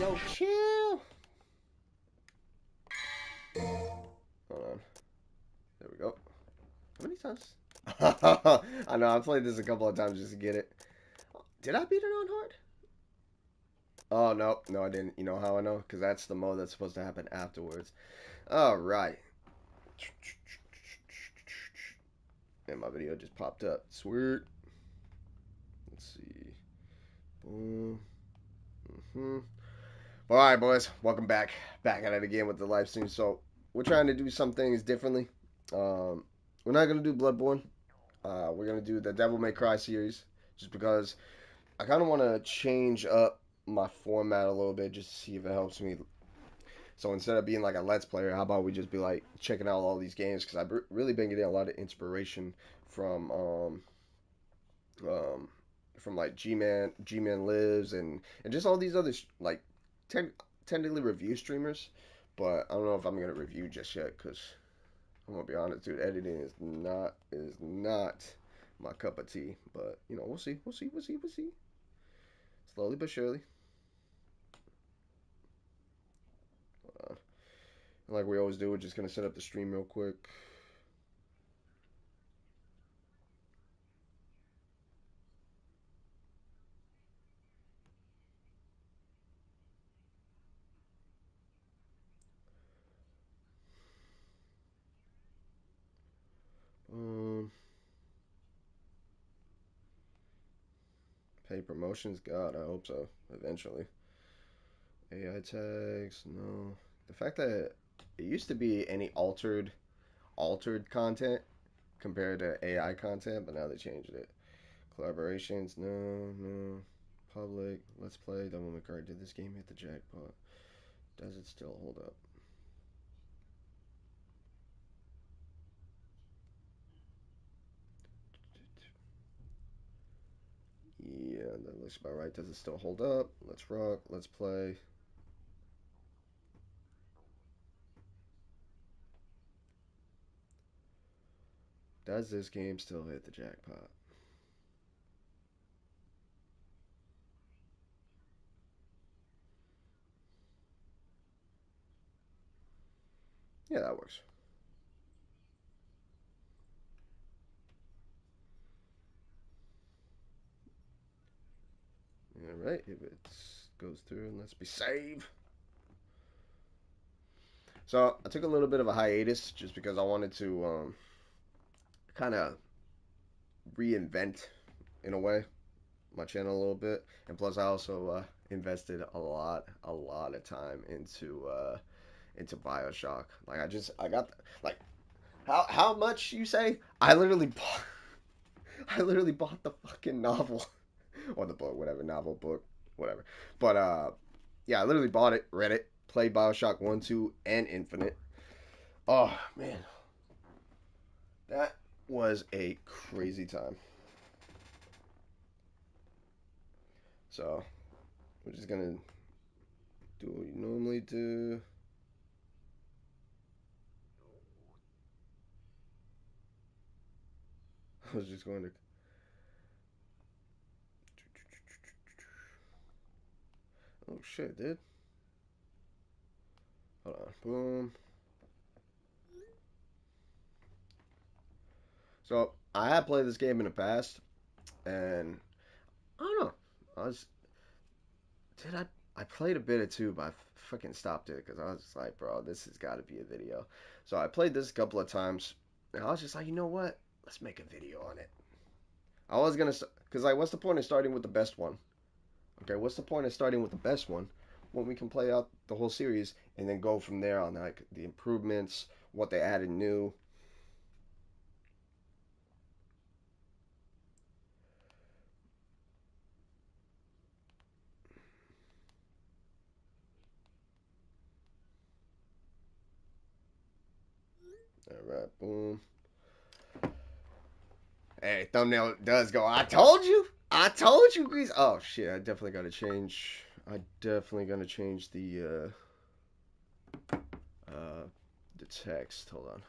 Yo, chill. Hold on. There we go. How many times? I know, I played this a couple of times just to get it. Did I beat it on hard? Oh, no. No, I didn't. You know how I know? Because that's the mode that's supposed to happen afterwards. All right. And my video just popped up. Sweet. Let's see. Boom. Mm-hmm. All right, boys. Welcome back. Back at it again with the live stream. So, we're trying to do some things differently. We're not going to do Bloodborne. We're going to do the Devil May Cry series. Just because I kind of want to change up my format a little bit just to see if it helps me. So instead of being like a Let's Player, how about we just be like checking out all these games? Because I've really been getting a lot of inspiration from um, from like G Man Lives and just all these other like ten, technically review streamers. But I don't know if I'm gonna review just yet because I'm gonna be honest, dude. Editing is not my cup of tea. But you know, we'll see. Slowly but surely. Uh, like we always do, we're just gonna set up the stream real quick. Um, Pay promotions, God, I hope so. Eventually, AI tags, no. The fact that it used to be any altered content compared to AI content, but now they changed it. Collaborations, no. Public, let's play. Devil May Cry. Did this game hit the jackpot? Does it still hold up? Yeah, that looks about right. Does it still hold up? Let's rock. Let's play. Does this game still hit the jackpot? Yeah, that works. All right, if it goes through, and let's be save. So I took a little bit of a hiatus just because I wanted to kind of reinvent, in a way, my channel a little bit, and plus I also invested a lot of time into Bioshock. Like I got like how much you say? I literally bought the fucking novel or the book, whatever, novel, book, whatever. But yeah, I literally bought it, read it, played Bioshock 1, 2, and Infinite. Oh man, that was a crazy time. So we're just gonna do what we normally do. I was just going to. Oh shit, dude. Hold on. Boom. So I had played this game in the past, and I don't know. I was did I played a bit of two, but I fucking stopped it because I was just like, bro, this has got to be a video. So I played this a couple of times, and I was just like, you know what? Let's make a video on it. I was gonna, because like, what's the point of starting with the best one? Okay, what's the point of starting with the best one when we can play out the whole series and then go from there on like the improvements, what they added new. All right, boom. Hey, thumbnail does go. I told you. I told you, Grease. Oh shit! I definitely got to change. I definitely gonna change the text. Hold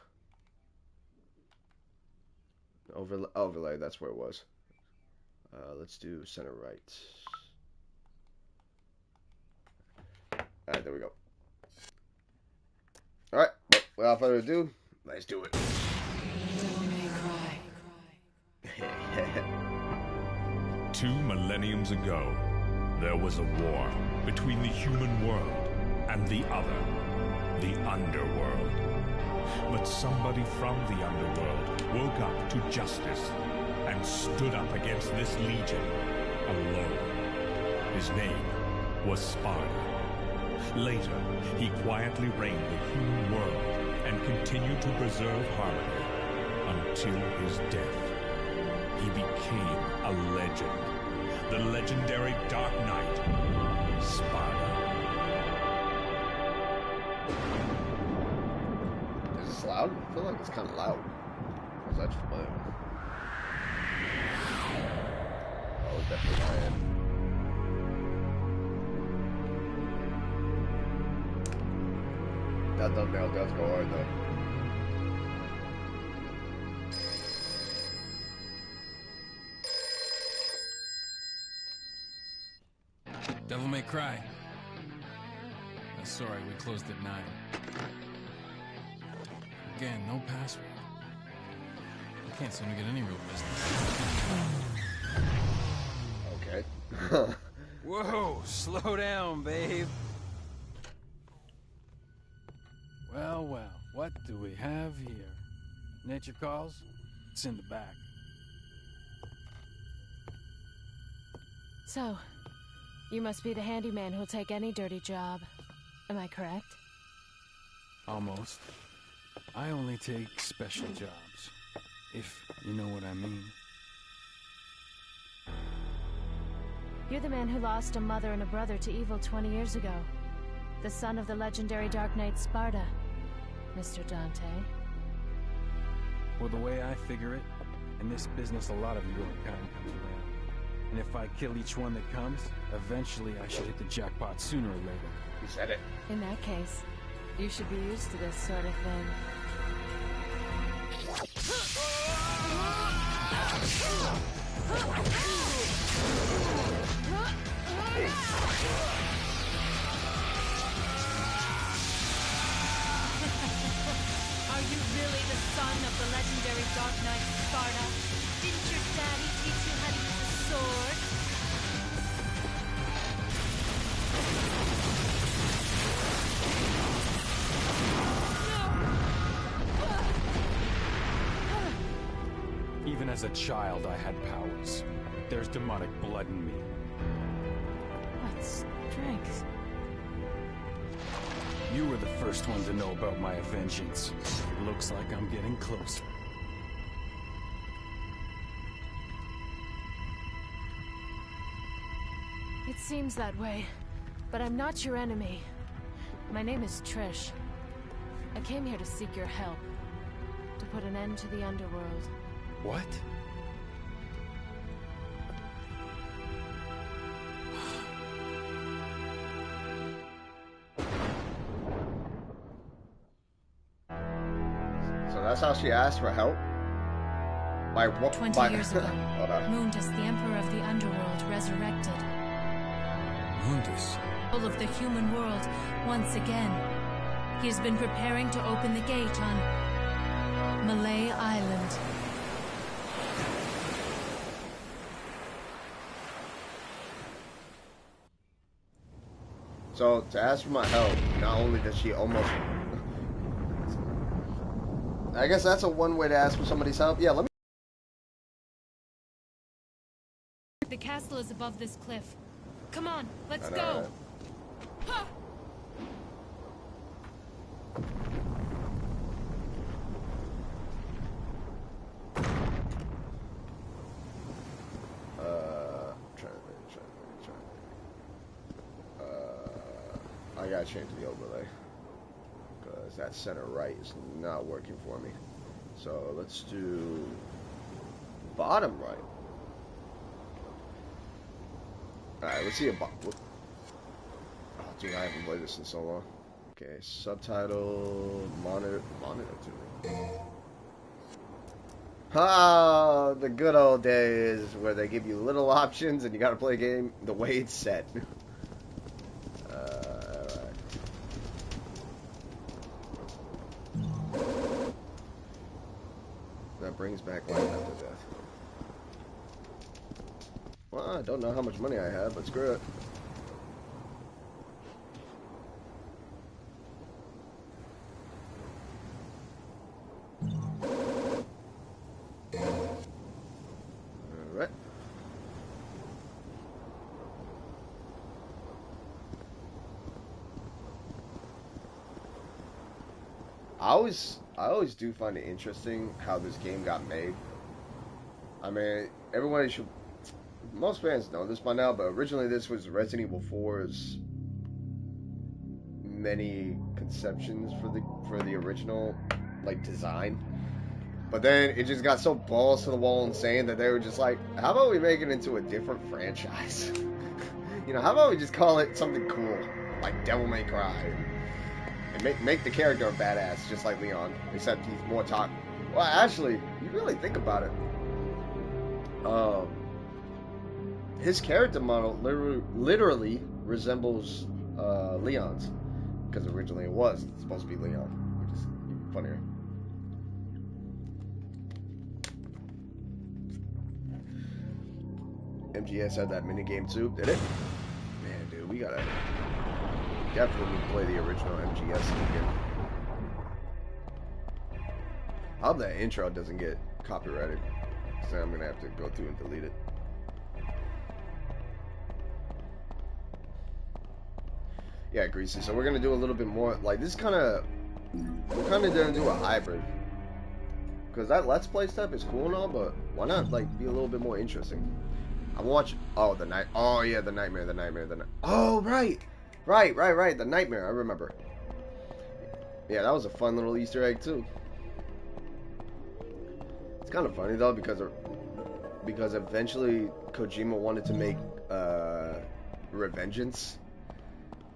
on. Overlay. That's where it was. Let's do center right. there we go. Alright, well, without further ado, let's do it. Devil may cry. 2 millenniums ago, there was a war between the human world and the other, the underworld. But somebody from the underworld woke up to justice and stood up against this legion alone. His name was Sparta. Later, he quietly reigned the human world and continued to preserve harmony until his death. He became a legend. The legendary Dark Knight, Sparta. Is this loud? I feel like it's kind of loud. Because that's familiar. Oh, definitely my end. That thumbnail does go hard though. Devil May Cry. Sorry, we closed at 9. Again, no password. I can't seem to get any real business. Okay. Whoa, slow down, babe. Well, well, what do we have here? Nature calls? It's in the back. So, you must be the handyman who'll take any dirty job. Am I correct? Almost. I only take special jobs, if you know what I mean. You're the man who lost a mother and a brother to evil 20 years ago. The son of the legendary Dark Knight Sparta, Mr. Dante. Well, the way I figure it, in this business a lot of your kind comes around. And if I kill each one that comes, eventually I should hit the jackpot sooner or later. You said it. In that case, you should be used to this sort of thing. Are you really the son of the legendary Dark Knight Sparta? Didn't your daddy teach you how to use a sword? Even as a child, I had powers. There's demonic blood in me. What strength? You were the first one to know about my vengeance. Looks like I'm getting closer. It seems that way, but I'm not your enemy. My name is Trish. I came here to seek your help, to put an end to the underworld. What? So that's how she asked for help? Like what? 20 years ago, Hold on. Mundus, the Emperor of the Underworld, resurrected. Mundus. All of the human world, once again. He has been preparing to open the gate on Malay Island. So to ask for my help, not only does she almost... I guess that's a one way to ask for somebody's help. Yeah, let me... The castle is above this cliff. Come on, let's I know, go. right? Ha! I gotta change the overlay because that center right is not working for me. So let's do bottom right. Alright, let's see a bottom. Oh, dude, I haven't played this in so long. Okay, subtitle, monitor to me. Ah, the good old days where they give you little options and you gotta play a game the way it's set. Alright. brings back life after death. Well, I don't know how much money I have, but screw it. Alright. I always do find it interesting how this game got made. I mean, everyone should, most fans know this by now, but originally this was Resident Evil 4's many conceptions for the original like design. But then it just got so balls to the wall insane that they were just like, how about we make it into a different franchise? You know, how about we just call it something cool, like Devil May Cry, and make the character a badass, just like Leon, except he's more talk. Well, actually, you really think about it. His character model literally resembles Leon's, because originally it was supposed to be Leon, which is even funnier. MGS had that minigame too, did it? Man, dude, we gotta definitely play the original MGS again. I hope that intro doesn't get copyrighted, so I'm gonna have to go through and delete it. Yeah, Greasy. So we're gonna do a little bit more. Like this, we're kind of gonna do a hybrid, because that Let's Play stuff is cool and all, but why not like be a little bit more interesting? I'm watching. Oh, the night. Oh yeah, the nightmare. Oh right. The nightmare. I remember. Yeah, that was a fun little Easter egg too. It's kind of funny though because eventually Kojima wanted to make Revengeance,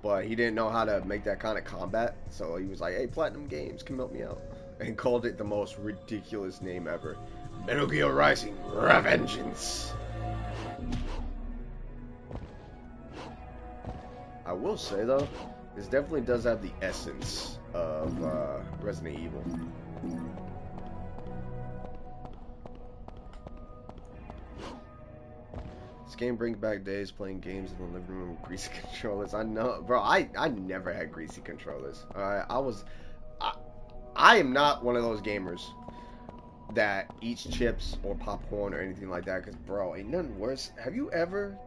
but he didn't know how to make that kind of combat, so he was like, "Hey, Platinum Games, come help me out," and called it the most ridiculous name ever: Metal Gear Rising: Revengeance. I will say though, this definitely does have the essence of Resident Evil. This game brings back days playing games in the living room with greasy controllers. I know, bro. I never had greasy controllers. Alright, I am not one of those gamers that eats chips or popcorn or anything like that. Cause bro, ain't nothing worse. Have you ever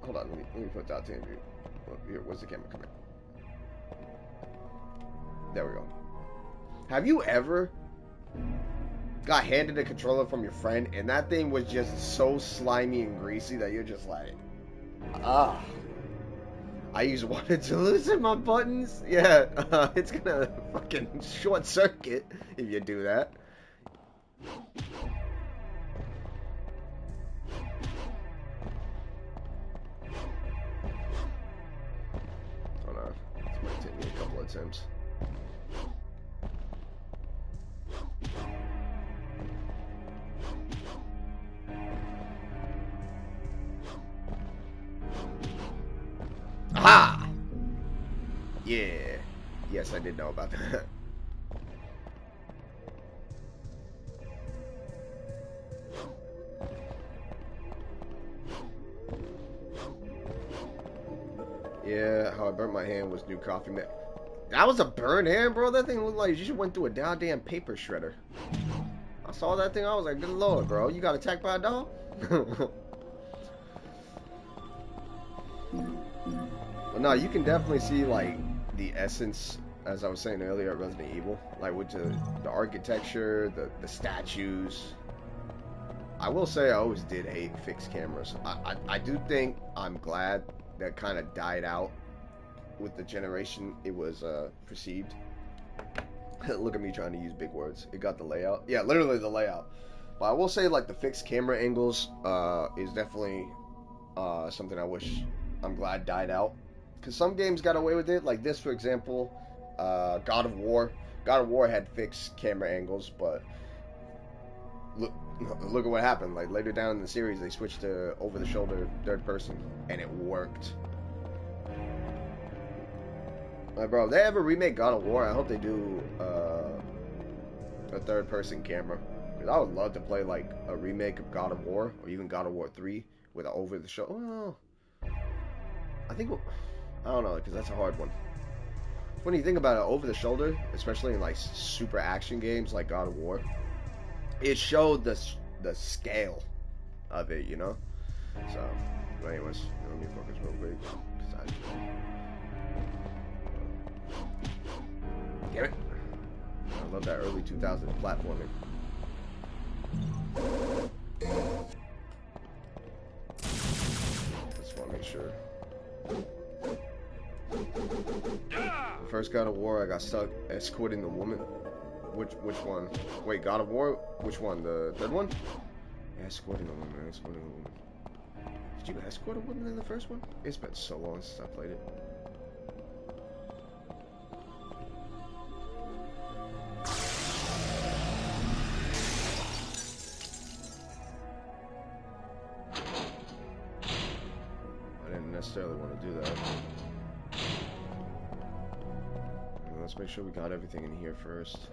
Hold on, let me put that to you. Here, where's the camera? Come here. There we go. Have you ever got handed a controller from your friend and that thing was just so slimy and greasy that you're just like, ah. I just wanted to loosen my buttons. Yeah, it's gonna fucking short circuit if you do that. Hold on, this might take me a couple of attempts. Aha! Yeah. Yes, I did know about that. Yeah, how I burnt my hand was new coffee man. That was a burned hand, bro? That thing looked like you just went through a goddamn paper shredder. I saw that thing, I was like, good lord, bro. You got attacked by a dog? Well, no, you can definitely see, like, the essence, as I was saying earlier, at Resident Evil. Like, with the architecture, the statues. I will say I always did hate fixed cameras. I do think I'm glad that kind of died out with the generation it was perceived. Look at me trying to use big words. It got the layout. Yeah, literally the layout. But I will say, like, the fixed camera angles is definitely something I'm glad died out. Because some games got away with it. Like this, for example, God of War. God of War had fixed camera angles, but look at what happened. Like later down in the series, they switched to over-the-shoulder third person, and it worked. Like, bro, if they ever remake God of War, I hope they do a third-person camera. Because I would love to play like a remake of God of War or even God of War 3 with an over the shoulder. Well, I think I don't know because that's a hard one. When you think about it, over the shoulder, especially in like super action games like God of War, it showed the scale of it, you know. So, but anyways, let me focus real quick. Damn it! I love that early 2000s platforming. Just want to make sure. The first God of War, I got stuck escorting the woman. Which one? Wait, God of War? Which one? The third one? Escorting the woman. Escorting the woman. Did you escort a woman in the first one? It's been so long since I played it. I didn't necessarily want to do that. Let's make sure we got everything in here first.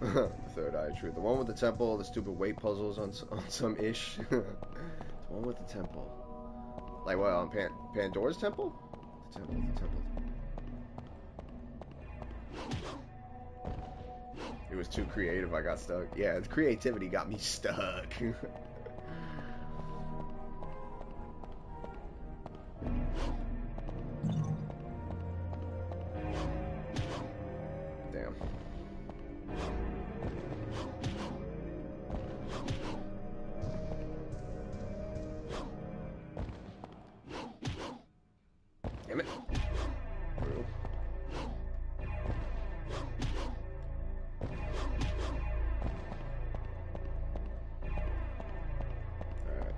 The third eye truth. The one with the temple, the stupid weight puzzles on some ish. The one with the temple. Like what, on Pandora's temple? The temple. It was too creative, I got stuck. Yeah, the creativity got me stuck. Damn. Damn it. Brutal. Alright.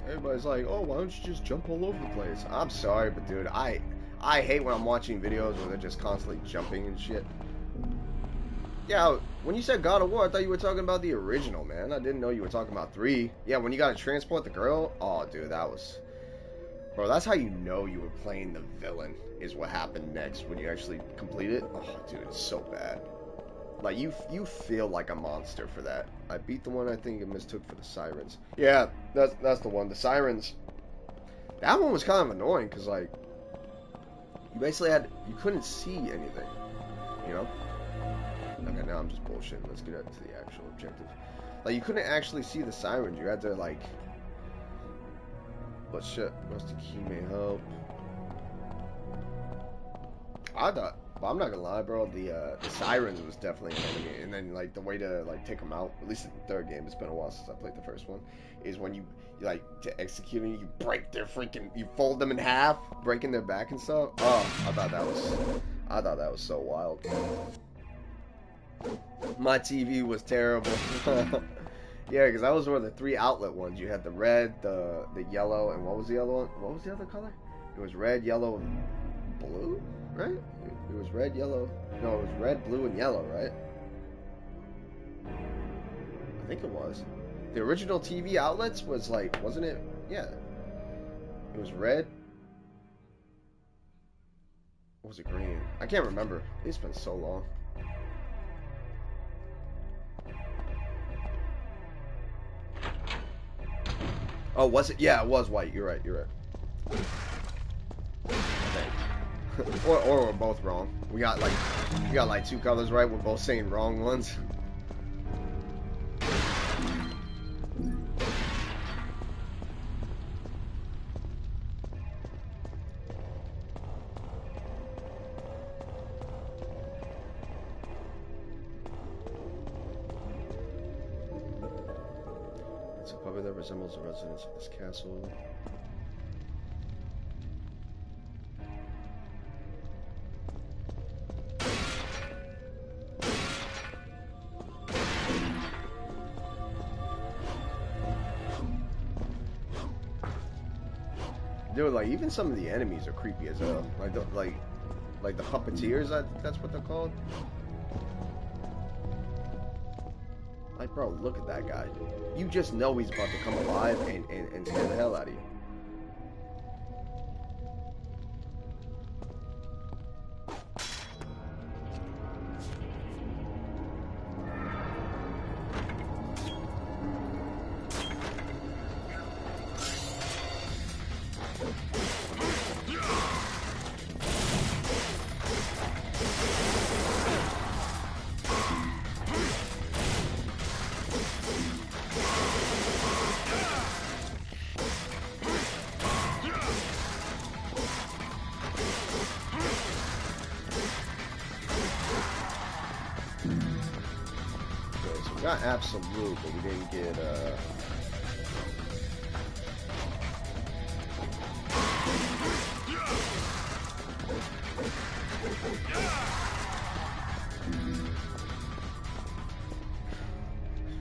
Everybody's like, oh, why don't you just jump all over the place? I'm sorry, but dude, I hate when I'm watching videos where they're just constantly jumping and shit. Yeah, when you said God of War, I thought you were talking about the original, man. I didn't know you were talking about 3. Yeah, when you gotta transport the girl. Oh, dude, that was... Bro, that's how you know you were playing the villain, is what happened next when you actually complete it. Oh, dude, it's so bad. Like, you feel like a monster for that. I beat the one I think it mistook for the Sirens. Yeah, that's the one. The Sirens. That one was kind of annoying, because, like, you basically you couldn't see anything, you know? Okay, now I'm just bullshitting. Let's get to the actual objective. Like, you couldn't actually see the Sirens. You had to, like... But shit, rusty key may help. I thought... But I'm not gonna lie, bro. The Sirens was definitely an enemy. And then, like, the way to, like, take them out, at least in the third game, it's been a while since I played the first one, is when you like, to execute them, you break their freaking... You fold them in half, breaking their back and stuff. Oh, I thought that was so wild. My TV was terrible. Yeah, because that was one of the 3 outlet ones. You had the red, the yellow, and what was the other one? What was the other color? It was red, yellow, and blue, right? It was red, yellow. No, it was red, blue, and yellow, right? I think it was. The original TV outlets was like, wasn't it? Yeah. It was red. Or was it green? I can't remember. It's been so long. Oh, was it? Yeah, it was white. You're right. or we're both wrong. We got like 2 colors right. We're both saying wrong ones. It's a puppet that resembles the residents of this castle. Dude, like, even some of the enemies are creepy as hell. Like the puppeteers, I think that's what they're called. Like, bro, look at that guy. You just know he's about to come alive and scare the hell out of you. got absolute, but we didn't get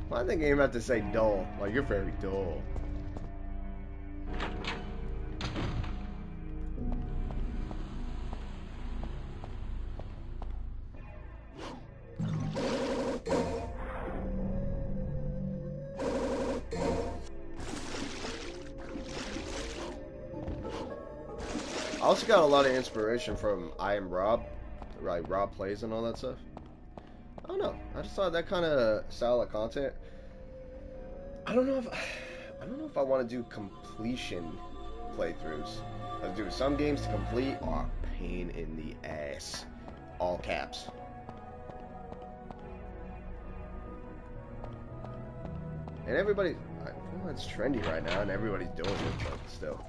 why did the game have to say dull? Like, you're very dull. I also got a lot of inspiration from I Am Rob, like Rob Plays and all that stuff. I don't know. I just thought that kind of style of content. I don't know if I want to do completion playthroughs. Let's do some games to complete are a pain in the ass. All caps. And everybody, well, it's trendy right now, and everybody's doing it, but still.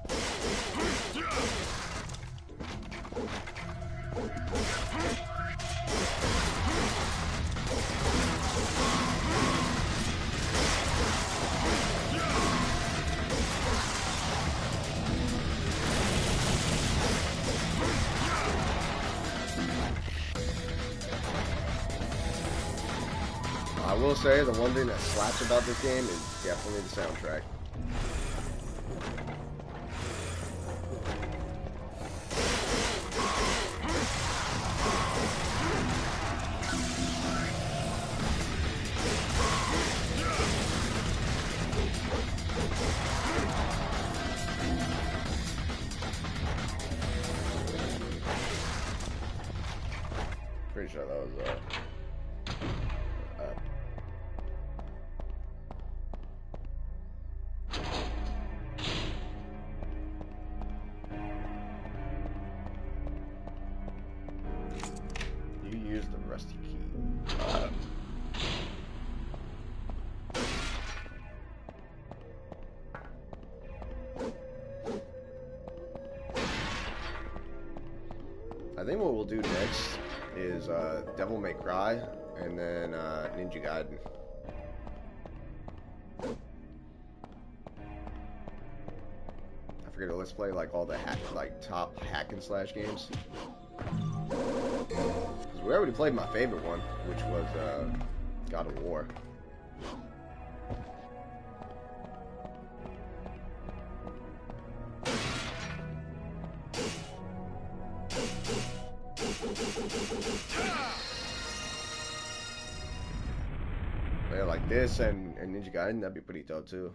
I will say the one thing that slaps about this game is definitely the soundtrack. Pretty sure that was you use the rusty key. I think what we'll do next is Devil May Cry and then Ninja Gaiden. I figured let's play like all the top hack and slash games. Because we already played my favorite one, which was God of War. Yeah, like this and Ninja Gaiden, that'd be pretty dope too.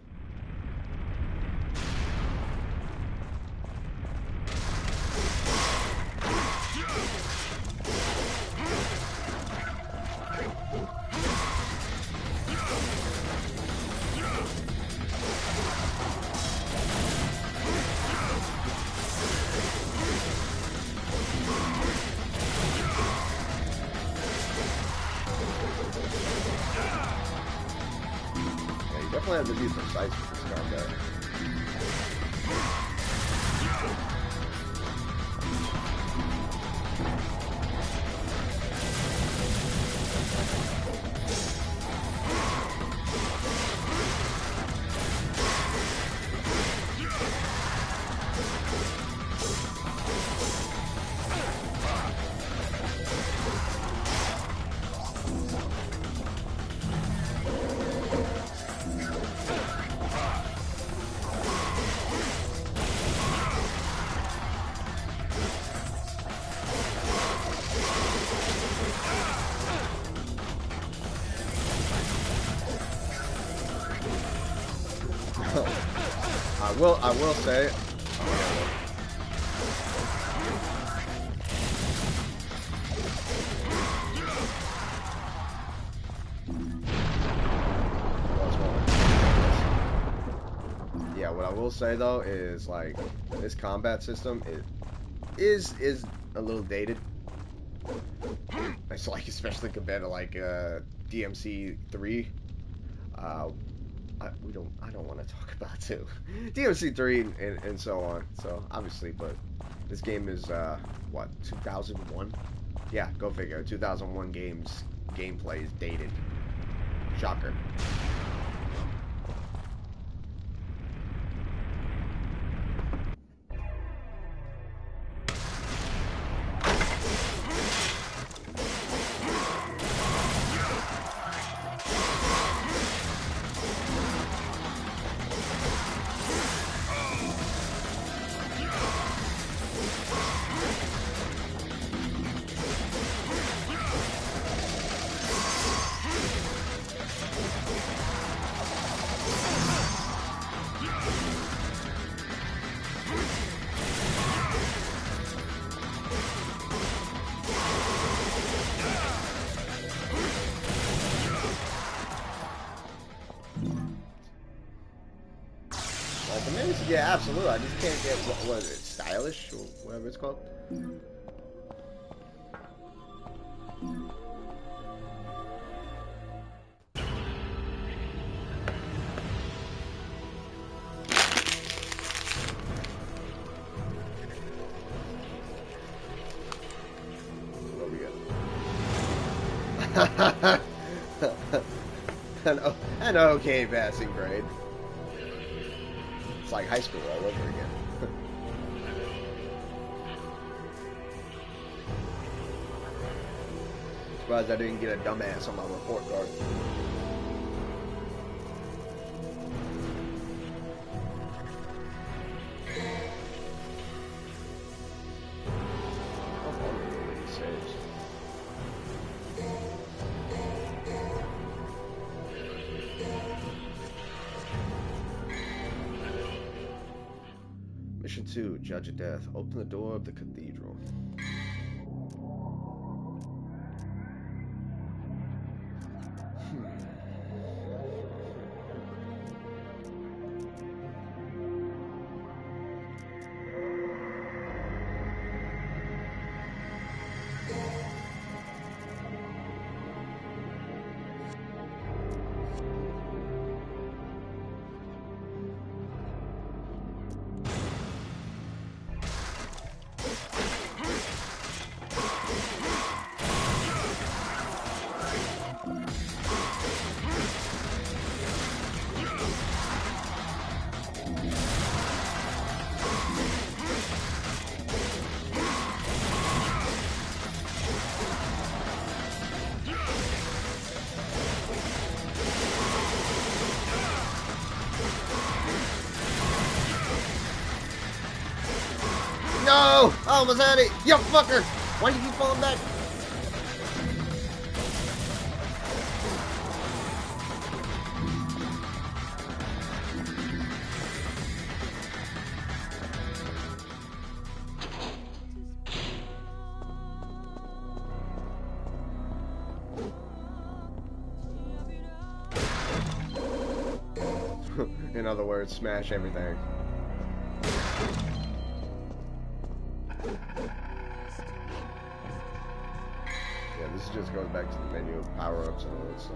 Definitely have to be precise with this combat. I will say. Yeah, what I will say though is like this combat system is a little dated. It's like especially compared to like DMC 3. I don't want to talk about too. DMC 3 and so on. So obviously, but this game is what, 2001? Yeah, go figure. 2001 gameplay is dated. Shocker. Yeah, absolutely. I just can't get, what is it, stylish, or whatever it's called. What we got? an okay passing grade. It's like high school all over again. Surprised I didn't get a dumbass on my report card. Mission 2, Judge of Death. Open the door of the cathedral. No! I almost had it! You fucker! Why do you keep falling back? In other words, smash everything. Yeah, this just goes back to the menu of power-ups and all that stuff.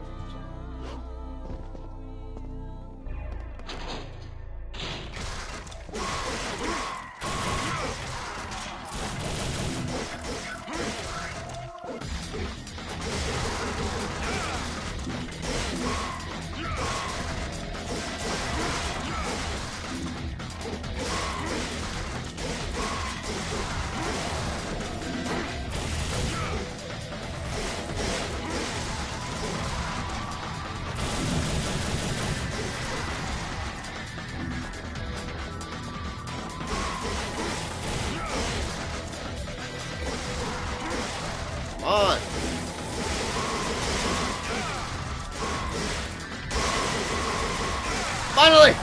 On! Finally!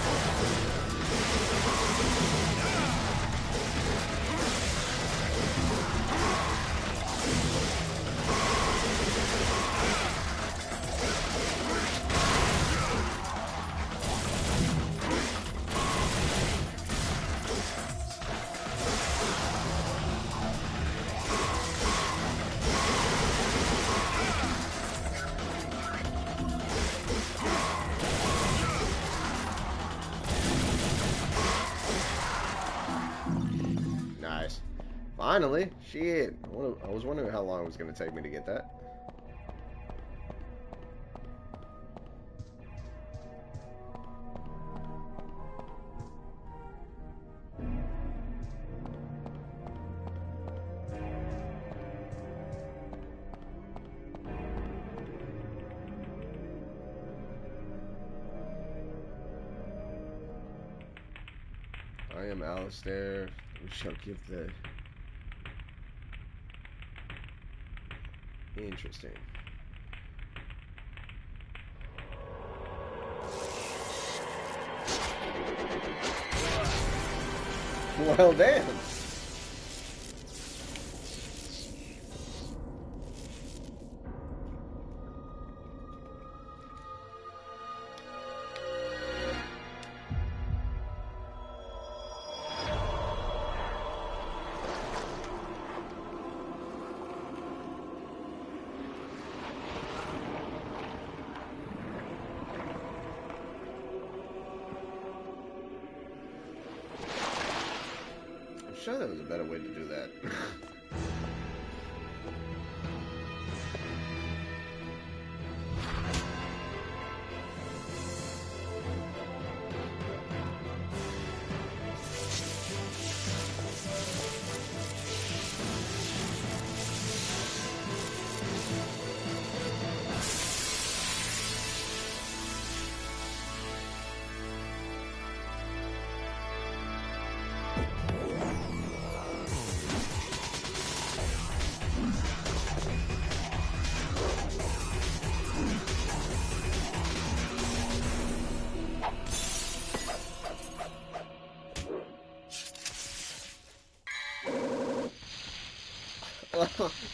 Nice. Finally! Shit. I was wondering how long it was going to take me to get that. I am Alistair. We shall give the... Interesting. Well, damn. I'm sure there was a better way to do that.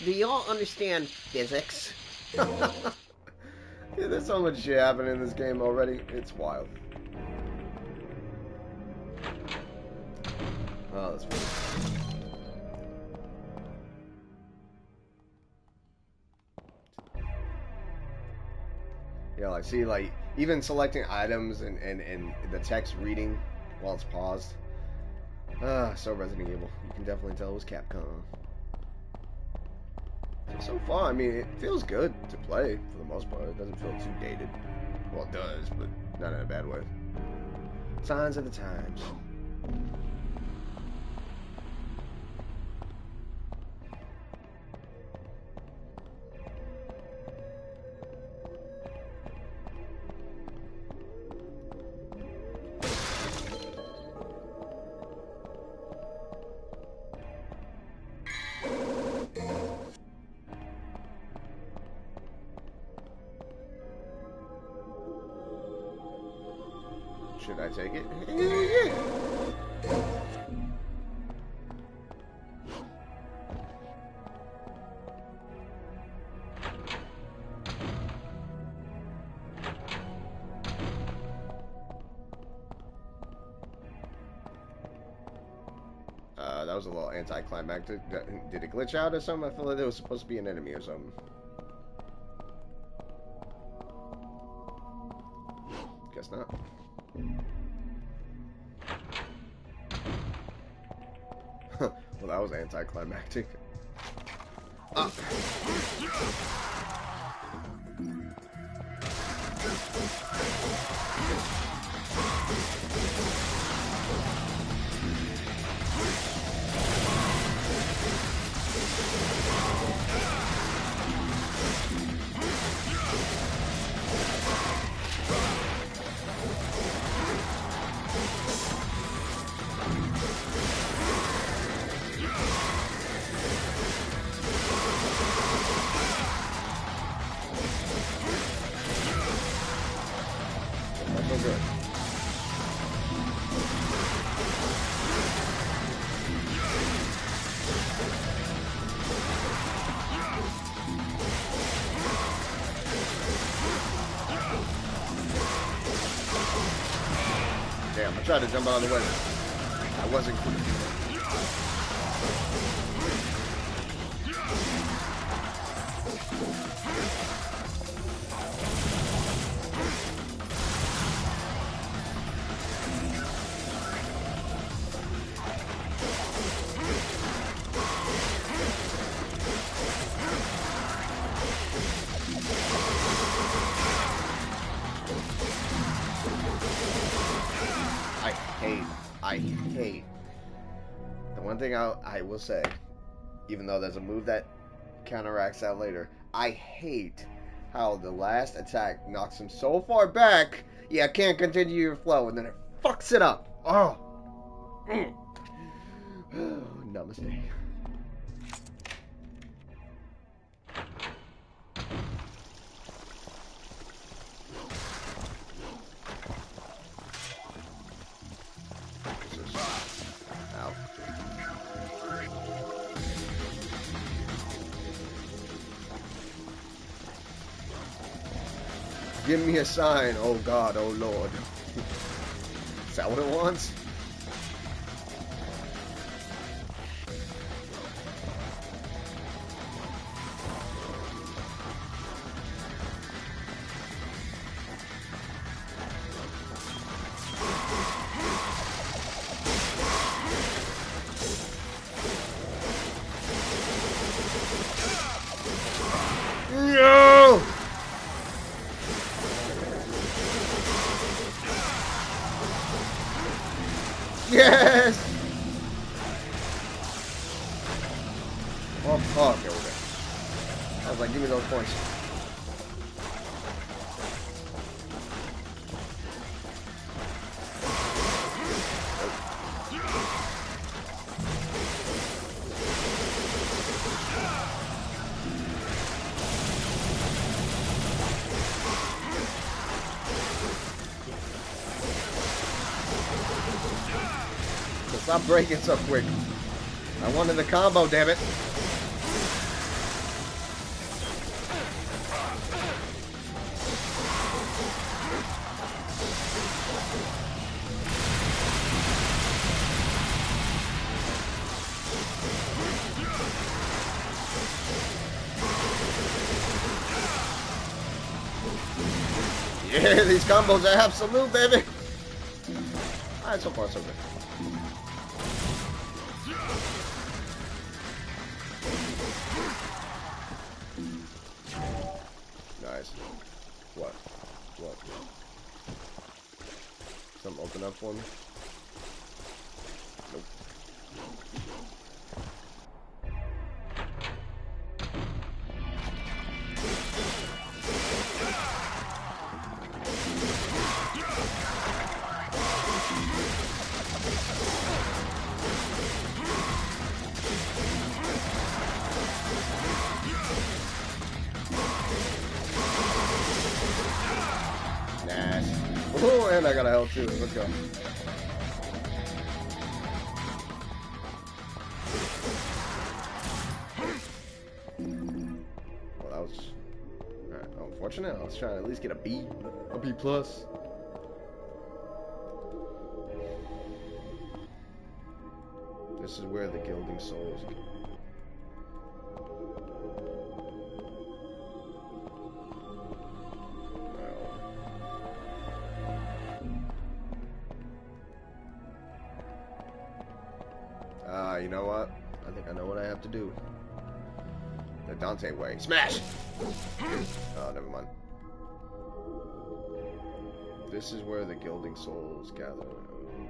Do y'all understand physics? Yeah, there's so much shit happening in this game already. It's wild. Oh, that's funny. Yeah, like, see, like, even selecting items and the text reading while it's paused. So Resident Evil. You can definitely tell it was Capcom. So far, I mean, it feels good to play for the most part. It doesn't feel too dated. Well, it does, but not in a bad way. Signs of the times. Should I take it? Yeah. That was a little anticlimactic. Did it glitch out or something? I feel like there was supposed to be an enemy or something. Guess not. Well, that was anticlimactic. Ah. That's so good. Damn, I tried to jump out of the way. I wasn't cool. I hate. The one thing I will say, even though there's a move that counteracts that later, I hate how the last attack knocks him so far back, yeah, can't continue your flow, and then it fucks it up. Oh. Namaste. Ow. Give me a sign, oh God, oh Lord. Is that what it wants? No! Yes! Oh, okay, we're good. I was like, give me those points. Stop breaking so quick. I wanted the combo, damn it. Yeah, these combos are absolute, baby. Alright, so far so good. Nice. What? What? Something open up for me? Nope. Nice. Oh, and I got a health too. Let's go. Well, that was unfortunate. I was trying to at least get a B plus. This is where the gilding souls. You know what? I think I know what I have to do. The Dante way. Smash! Oh, never mind. This is where the gilding souls gather.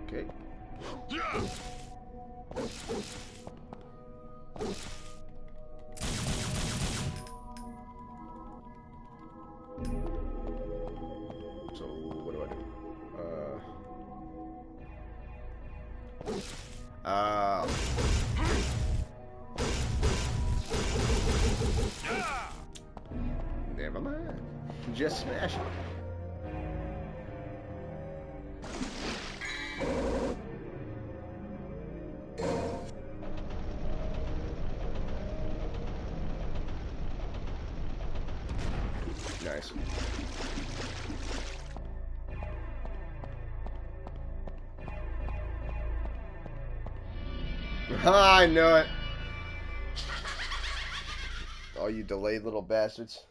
Okay. So, what do I do? Never mind. Just smash it. Nice. I knew it. Oh, you delayed little bastards.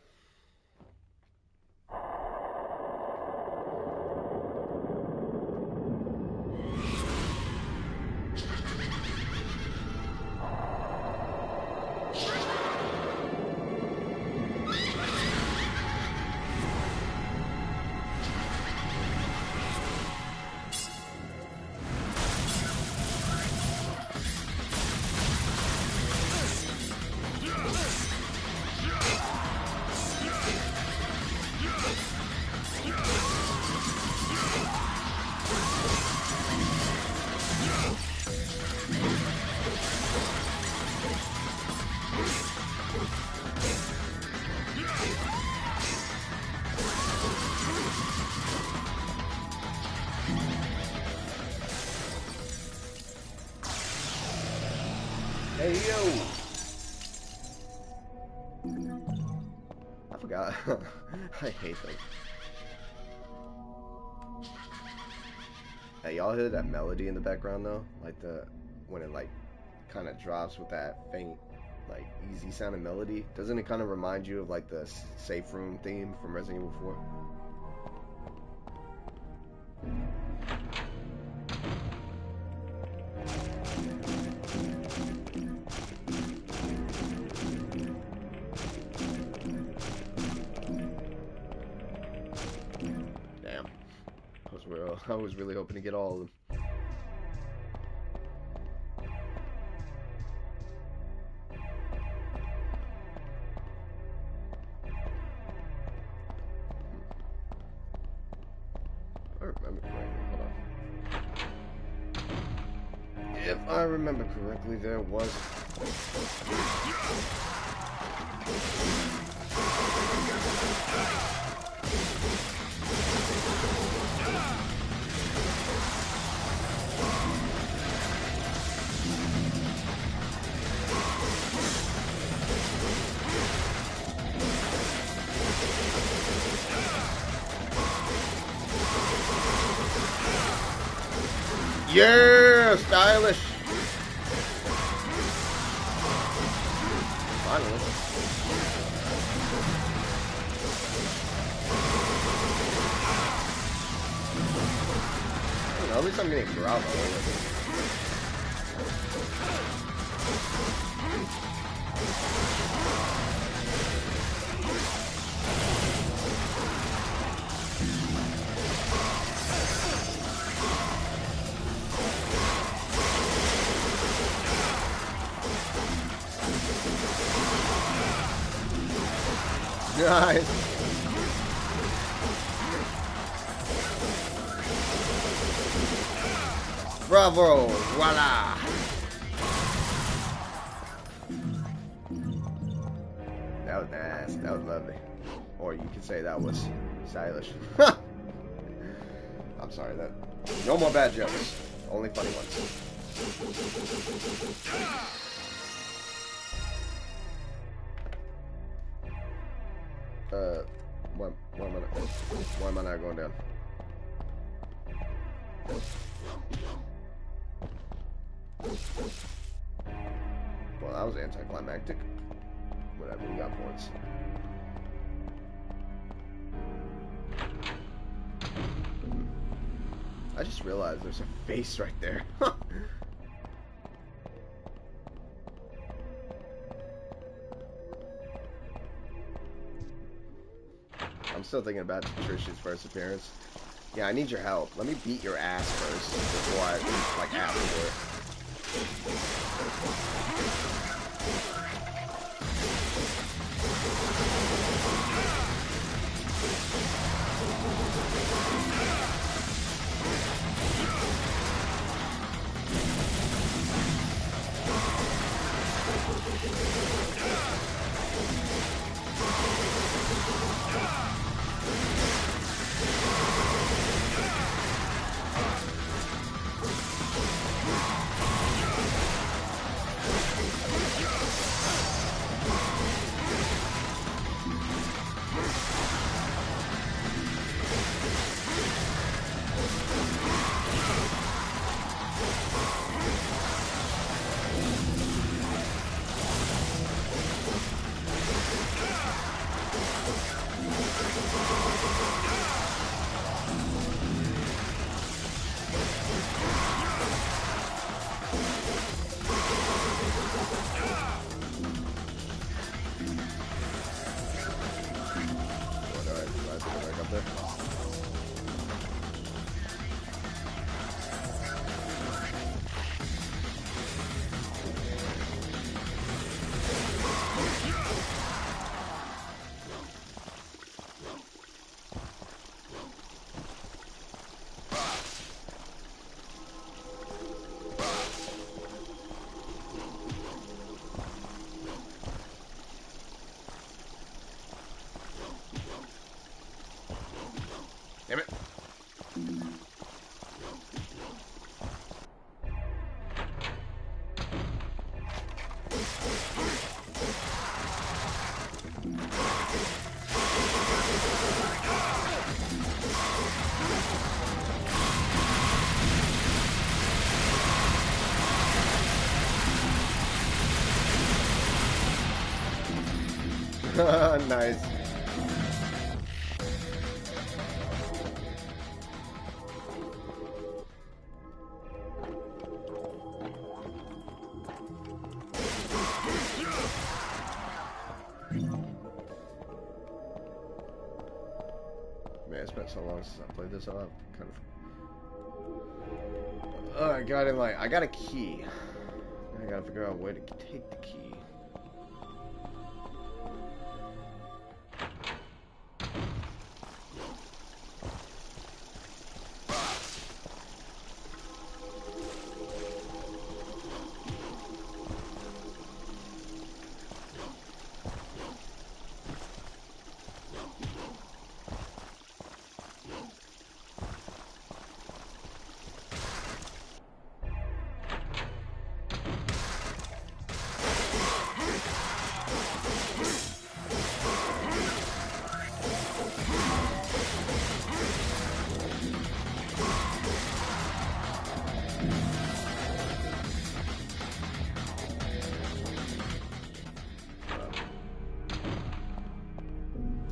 Hey, yo! I forgot. I hate them. Hey, y'all hear that melody in the background though? Like when it like kind of drops with that faint, like easy sounding melody. Doesn't it kind of remind you of like the safe room theme from Resident Evil 4? Damn. I was really hoping to get all of them. If I remember correctly, there was. Yeah, stylish. Finally. At least I'm getting Bravo. Nice. Bravo! Voila! That was nice. That was lovely. Or you could say that was stylish. I'm sorry. That no more bad jokes. Only funny ones. Why am I not going down? Well, that was anticlimactic. Whatever, we got points. I just realized there's a face right there. I'm still thinking about Trish's first appearance. Yeah, I need your help. Let me beat your ass first before I, like, ask for it. Nice. Man, it's been so long since I played this. I'm kind of. Oh, I got in like I got a key. I gotta figure out a way to take the key.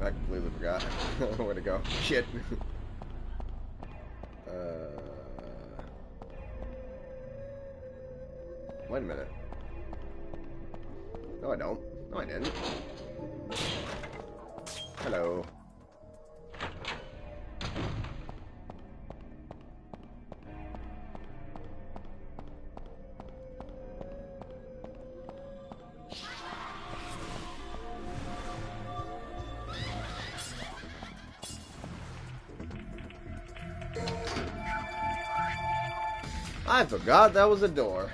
I completely forgot where to go. Shit. Wait a minute. No, I don't. No, I didn't. Hello. I forgot that was a door.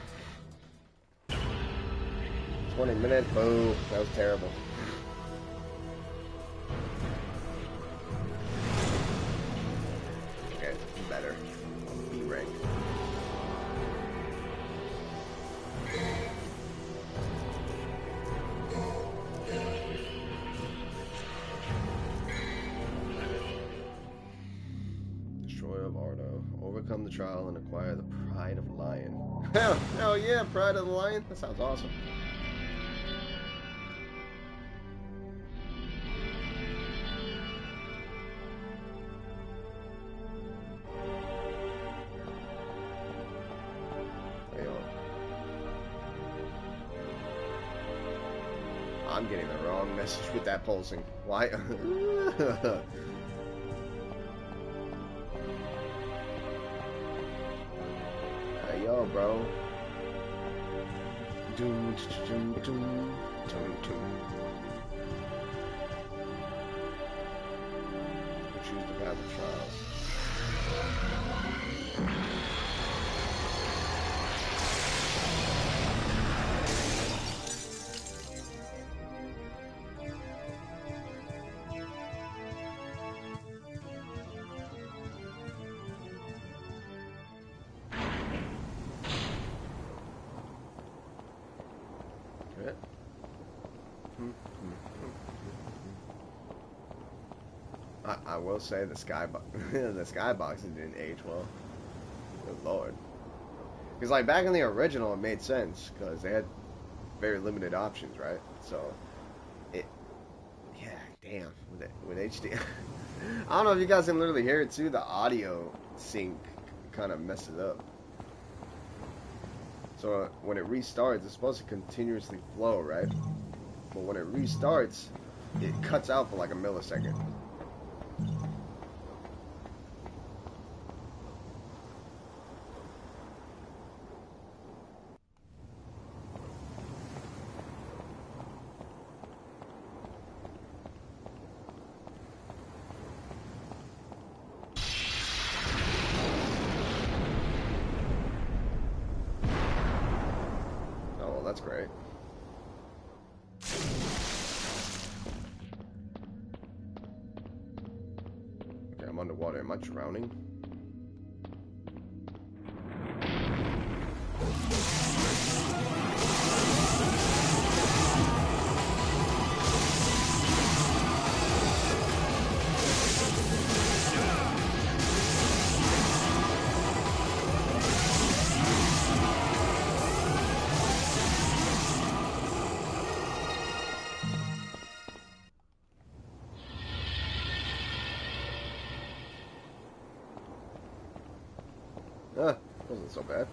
20 minutes, boo. That was terrible. Okay, better. B rank. Destroyer of Ardo. Overcome the trial and acquire the Pride of Lion. Hell yeah, Pride of the Lion. That sounds awesome. I'm getting the wrong message with that pulsing. Why? Hey, yo, bro. Doom, doom, doom, doom, doom. Choose the path of trials. I will say the the skyboxes didn't age well. Good lord. Because like back in the original, it made sense because they had very limited options, right? So it, yeah, damn, with HD. I don't know if you guys can literally hear it too. The audio sync kind of messes up. So when it restarts, it's supposed to continuously flow, right? But when it restarts, it cuts out for like a millisecond. That's great. Okay, I'm underwater. Am I drowning? Wasn't so bad.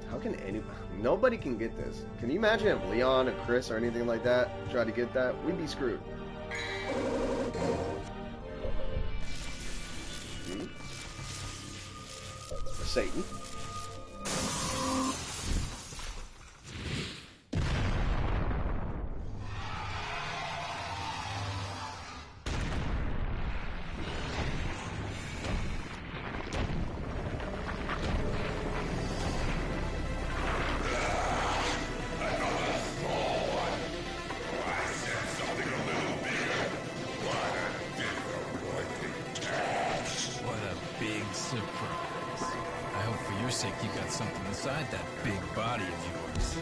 How can nobody can get this? Can you imagine if Leon or Chris or anything like that tried to get that? We'd be screwed. Satan. What a big surprise. I hope for your sake you got something inside that big body of yours.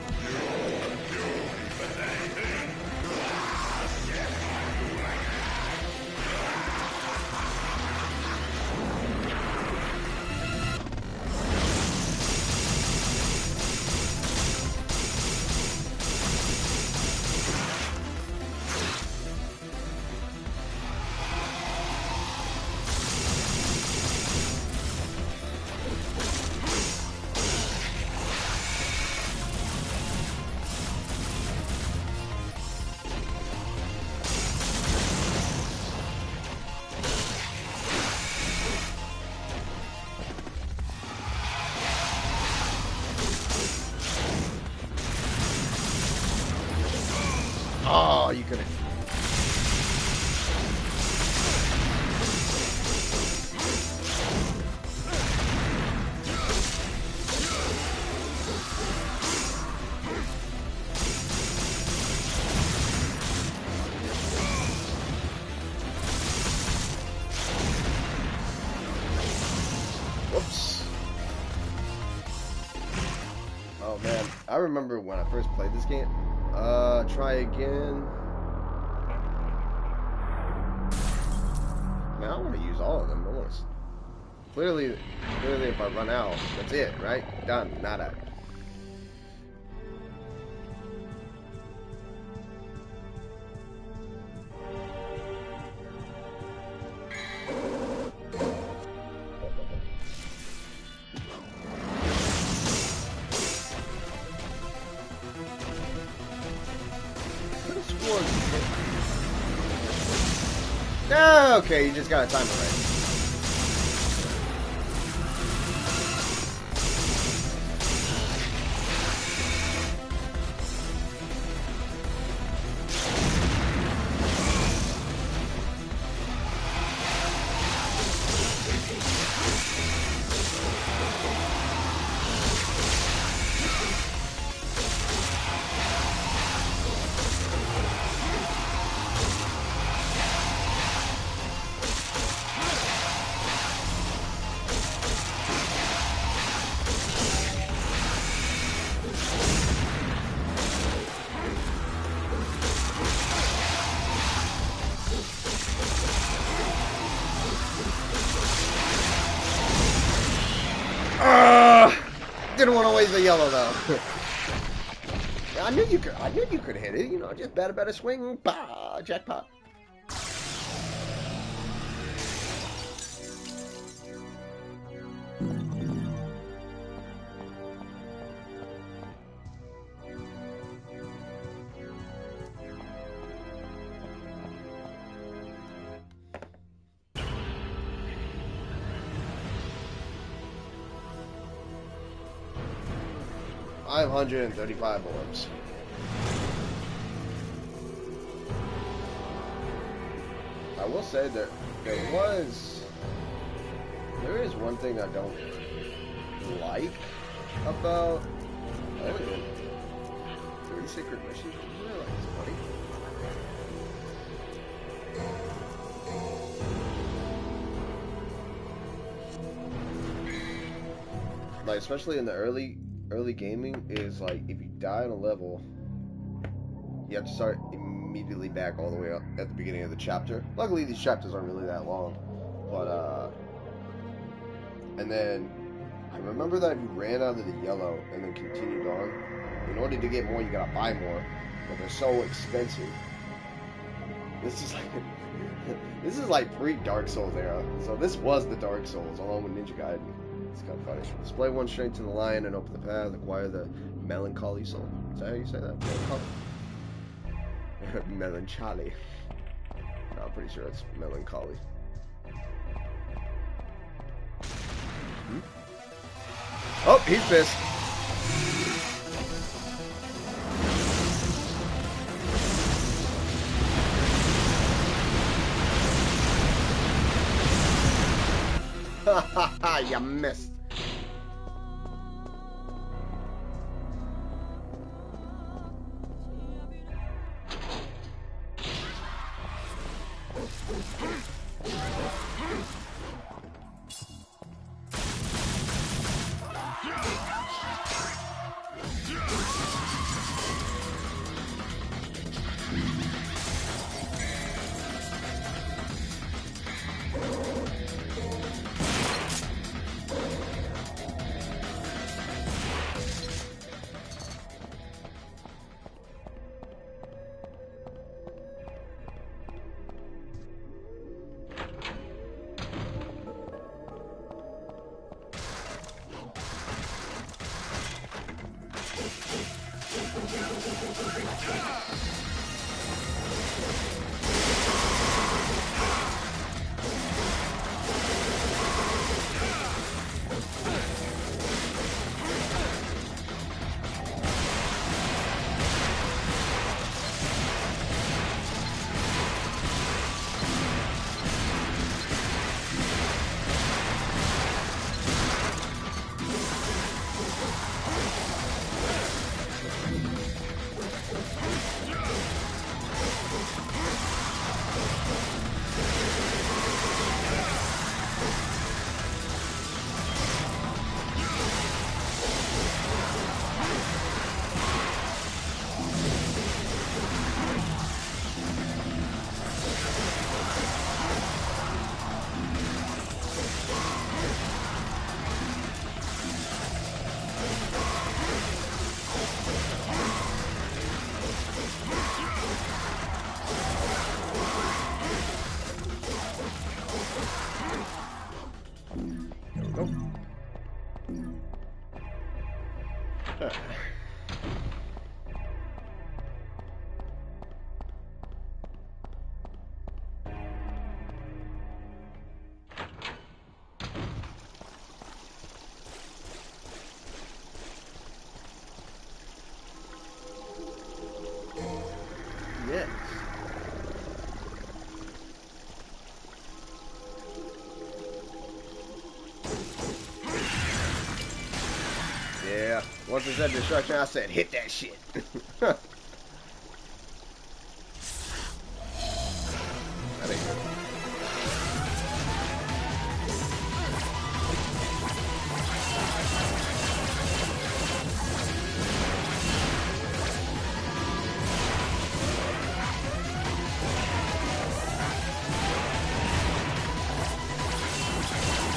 Oh, you could have. Whoops. Oh man, I remember when I first played this game. Try again. Man, I want to use all of them. I want to. Clearly, if I run out, that's it, right? Done. Nada. Okay, you just gotta time it right. Didn't want to waste the yellow though. I knew you could hit it. You know, just better swing. Bah, jackpot. $535 orbs. I will say that there is one thing I don't like about three secret missions. I really like this buddy. Like especially in the early gaming is like if you die on a level, you have to start immediately back all the way up at the beginning of the chapter. Luckily these chapters aren't really that long, but and then I remember that you ran out of the yellow and then continued on. In order to get more you gotta buy more, but they're so expensive This is like this is like pre-Dark Souls era. So this was the Dark Souls along with Ninja Gaiden. It's kind of funny. Display one strength to the lion and open the path. Acquire the melancholy soul. Is that how you say that? Melancholy. Melancholy. No, I'm pretty sure it's melancholy. Hmm? Oh, he's pissed. Ha ha ha, you missed. Yes. Yeah. Once it said destruction, I said hit that shit. That ain't good.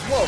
Whoa.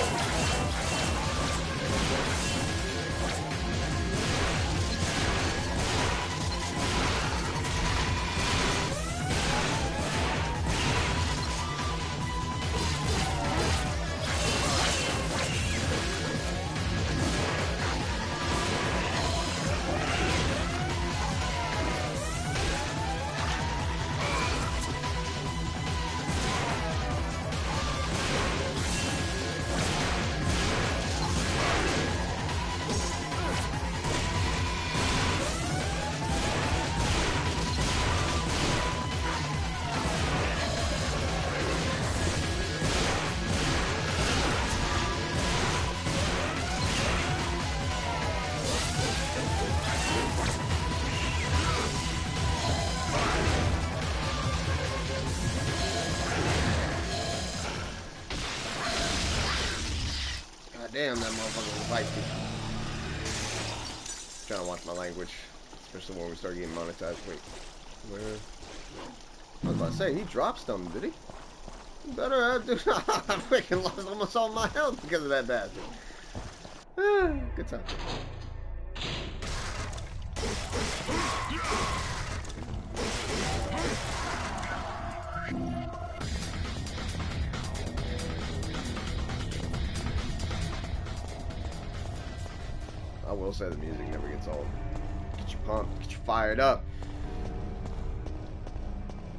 Damn, that motherfucker was feisty. Trying to watch my language, especially when we start getting monetized. Wait, where? I was about to say, he dropped something, did he? You better have, dude. I freaking lost almost all my health because of that bastard. Good time. will say the music never gets old. Get you pumped, get you fired up.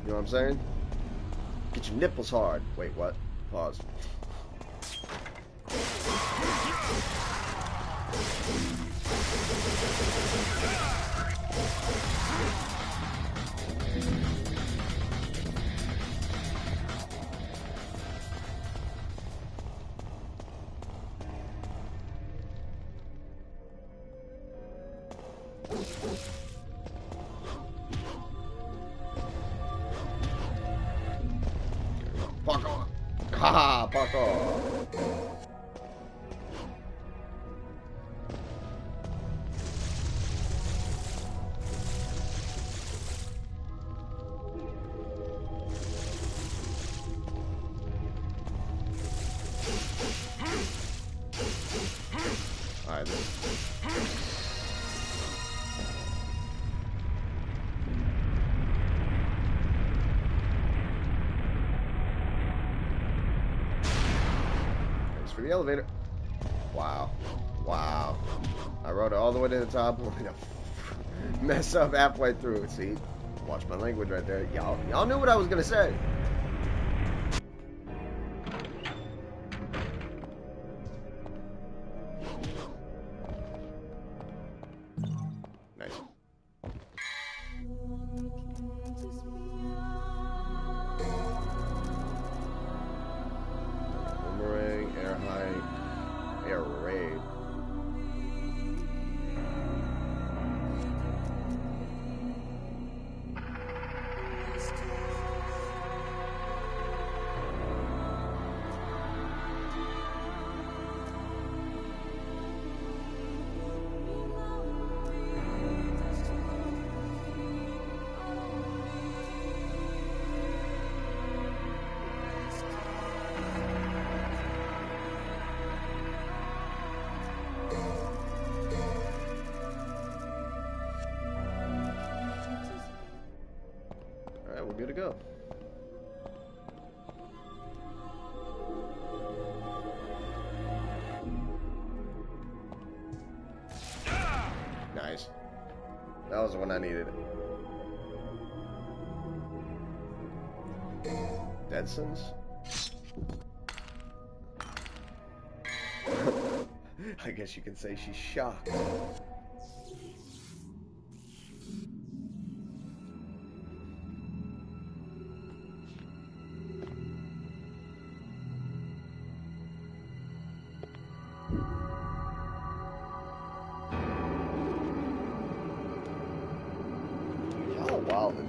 You know what I'm saying? Get your nipples hard. Wait, what? Pause. Fuck off. Haha, fuck off. Alright, thanks for the elevator. Wow. Wow. I rode it all the way to the top, only to mess up halfway through. See? Watch my language right there. Y'all knew what I was gonna say. Nice. Boomerang, air height, air raid. Alright, we're good to go. Nice. That was the one I needed. Deadsons? I guess you can say she's shocked. Y'all wildin'.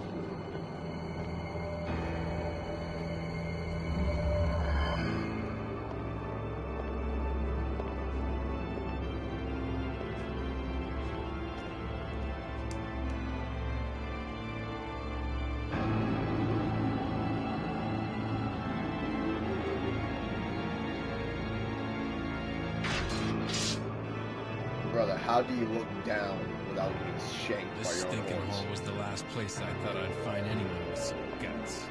Brother, how do you look down without being shanked by This your own stinking horns? hole was the last place I thought I'd find anyone with some guts.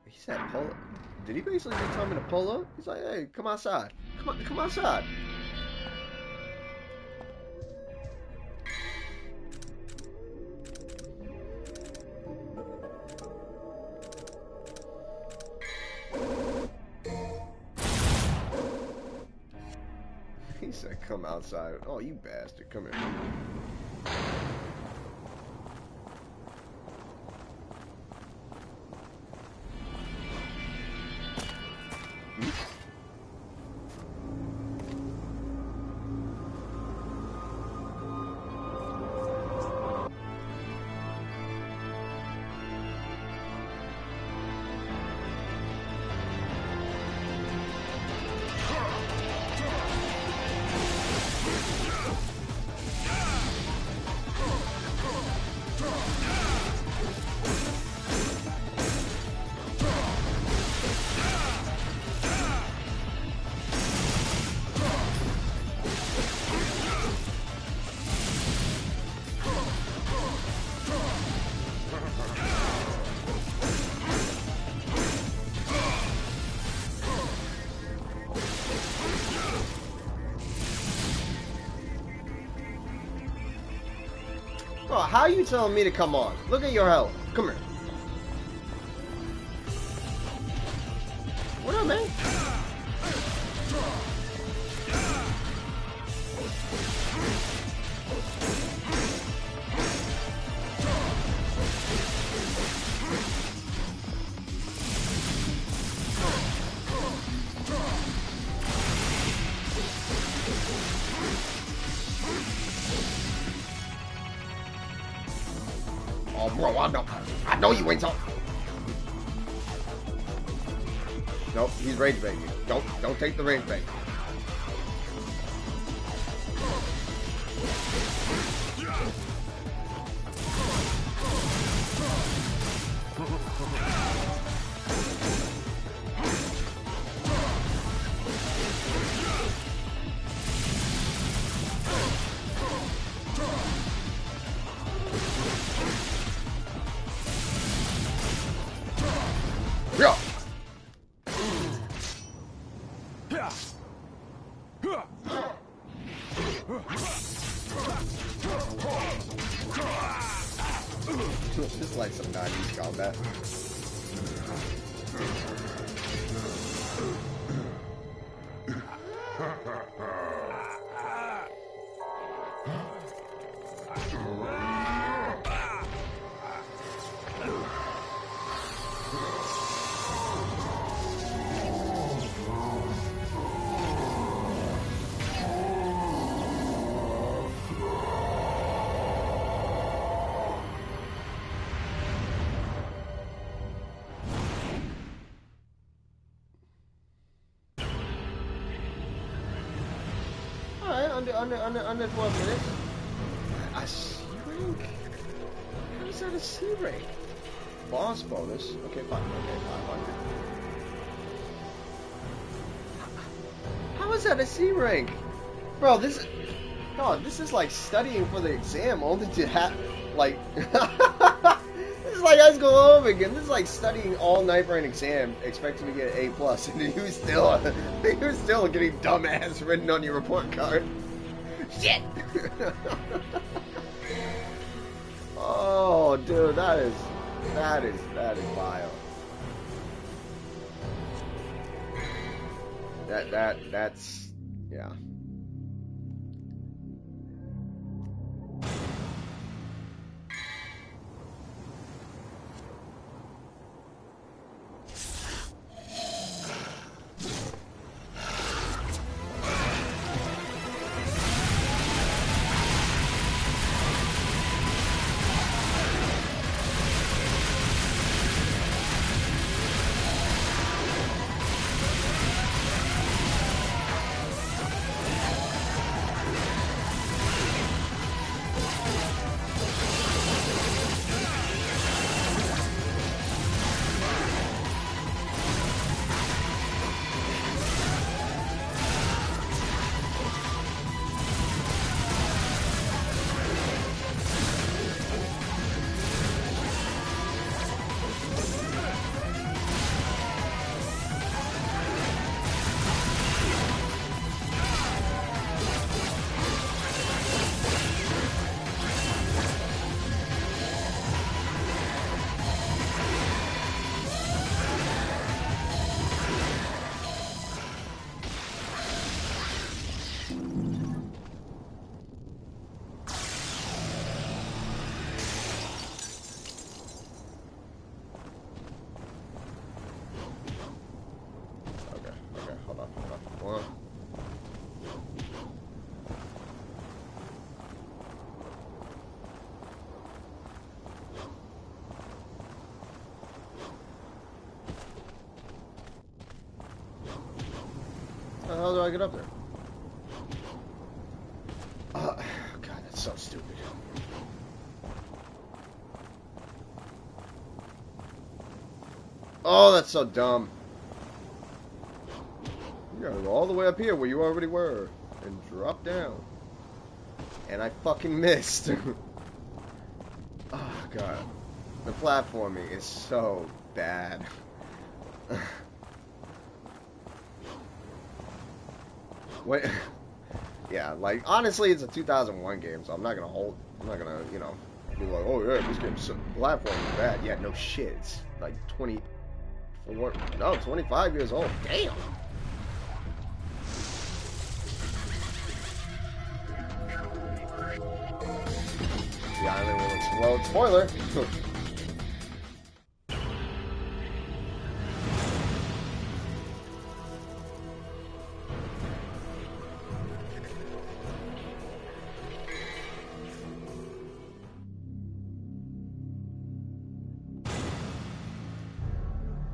He said pull up. Did he basically just tell me to pull up? He's like, hey, come outside. Come outside. He said, come outside. Oh, you bastard. Come here. Bro, how are you telling me to come on? Look at your health. Come here. What up, man? Oh, bro, I know you ain't talking. Nope, he's rage baiting you. Don't take the rage bait. Yeah. This is like some 90s combat. Under 12 minutes. A C rank? How is that a C rank? Boss bonus. Okay, fine. Okay, fine. How is that a C rank? Bro, this is like studying for the exam only to have, like, this is like high school all over again. This is like studying all night for an exam, expecting to get an A+, and you still getting dumbass written on your report card. Shit! Oh, dude, that is wild. That's yeah. How the hell do I get up there? God, that's so stupid. Oh, that's so dumb. You gotta go all the way up here where you already were and drop down. And I fucking missed. Oh, God. The platforming is so bad. What? Yeah, like, honestly, it's a 2001 game, so I'm not gonna, you know, Be like, oh yeah, this game's platform is bad. Yeah, no shit. It's like 24, no, 25 years old. Damn. The island will explode. Spoiler.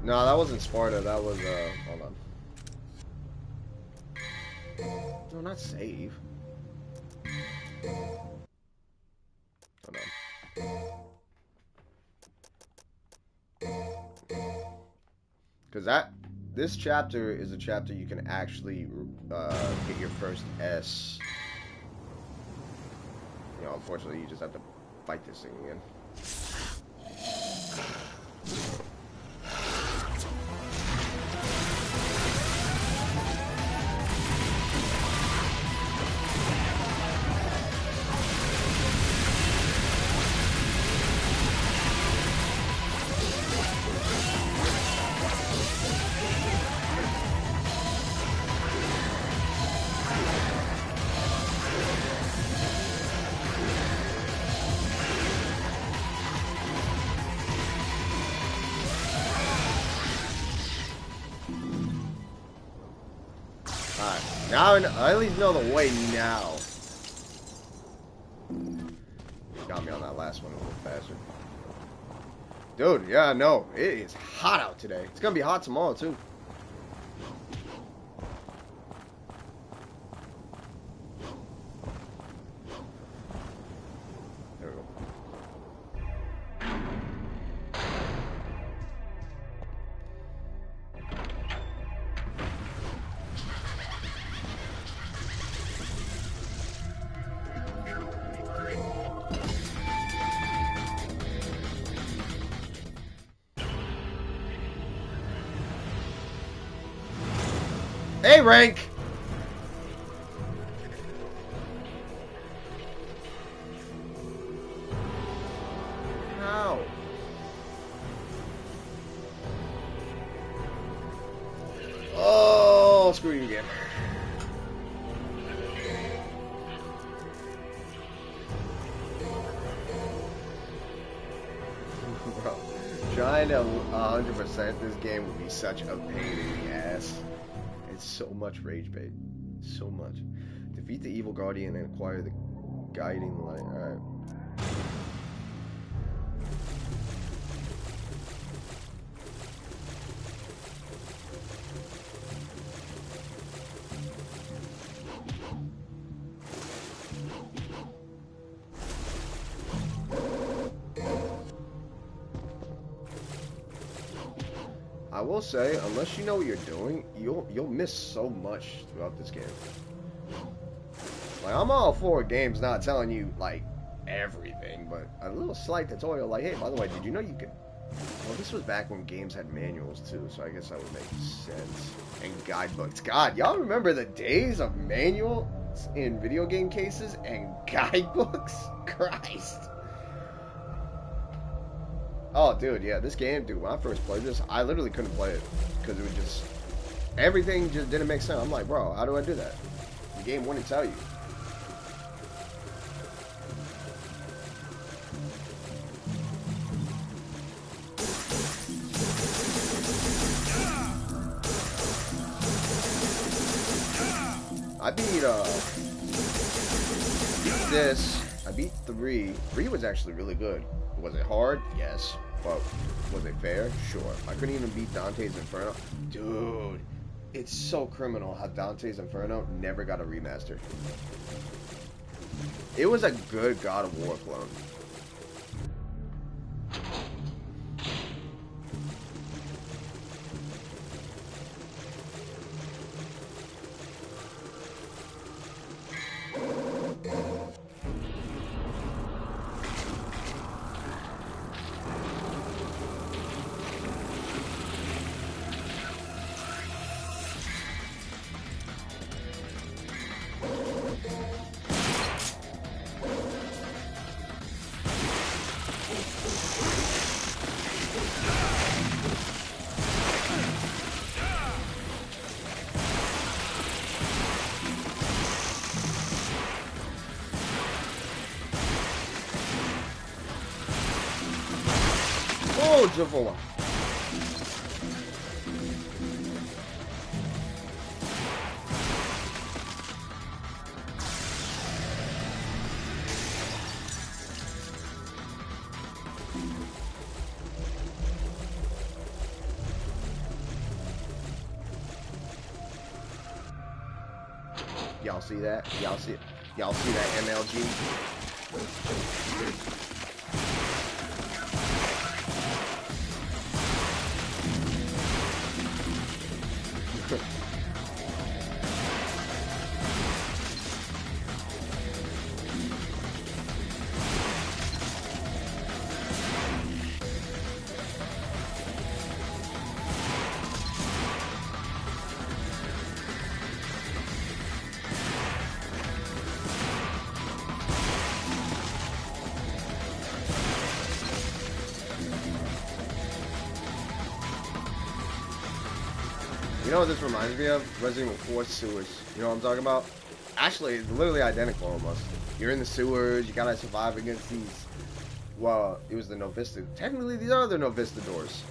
No, that wasn't Sparta. That was, hold on. No, not save. Hold on. Because this chapter is a chapter you can actually get your first S. You know, unfortunately, you just have to fight this thing again. Now I at least know the way now. Got me on that last one a little faster. Dude, yeah, no. It is hot out today. It's gonna be hot tomorrow too. There we go. Hey, Rank! How? Oh, screw you again. Bro, trying to 100% this game would be such a pain in the ass. It's so much rage bait. So much. Defeat the evil guardian and acquire the guiding light. Alright. I will say, unless you know what you're doing, you'll miss so much throughout this game. Like, I'm all for games not telling you, like, everything, but a little slight tutorial, like, hey, by the way, did you know you could... Well, this was back when games had manuals, too, so I guess that would make sense. And guidebooks. God, y'all remember the days of manuals in video game cases and guidebooks? Christ. Oh, dude, yeah, this game, dude, when I first played this, I literally couldn't play it, because it was just, everything just didn't make sense. I'm like, bro, how do I do that? The game wouldn't tell you. I beat this, I beat 3. 3 was actually really good. Was it hard? Yes. But was it fair? Sure. I couldn't even beat Dante's Inferno. Dude, it's so criminal how Dante's Inferno never got a remaster. It was a good God of War clone. loads of them. Y'all see that? Y'all see that MLG? You know what this reminds me of? Resident Evil 4 sewers. You know what I'm talking about? Actually, it's literally identical almost. You're in the sewers, you gotta survive against these... Well, it was the Novista. Technically, these are the Novista doors.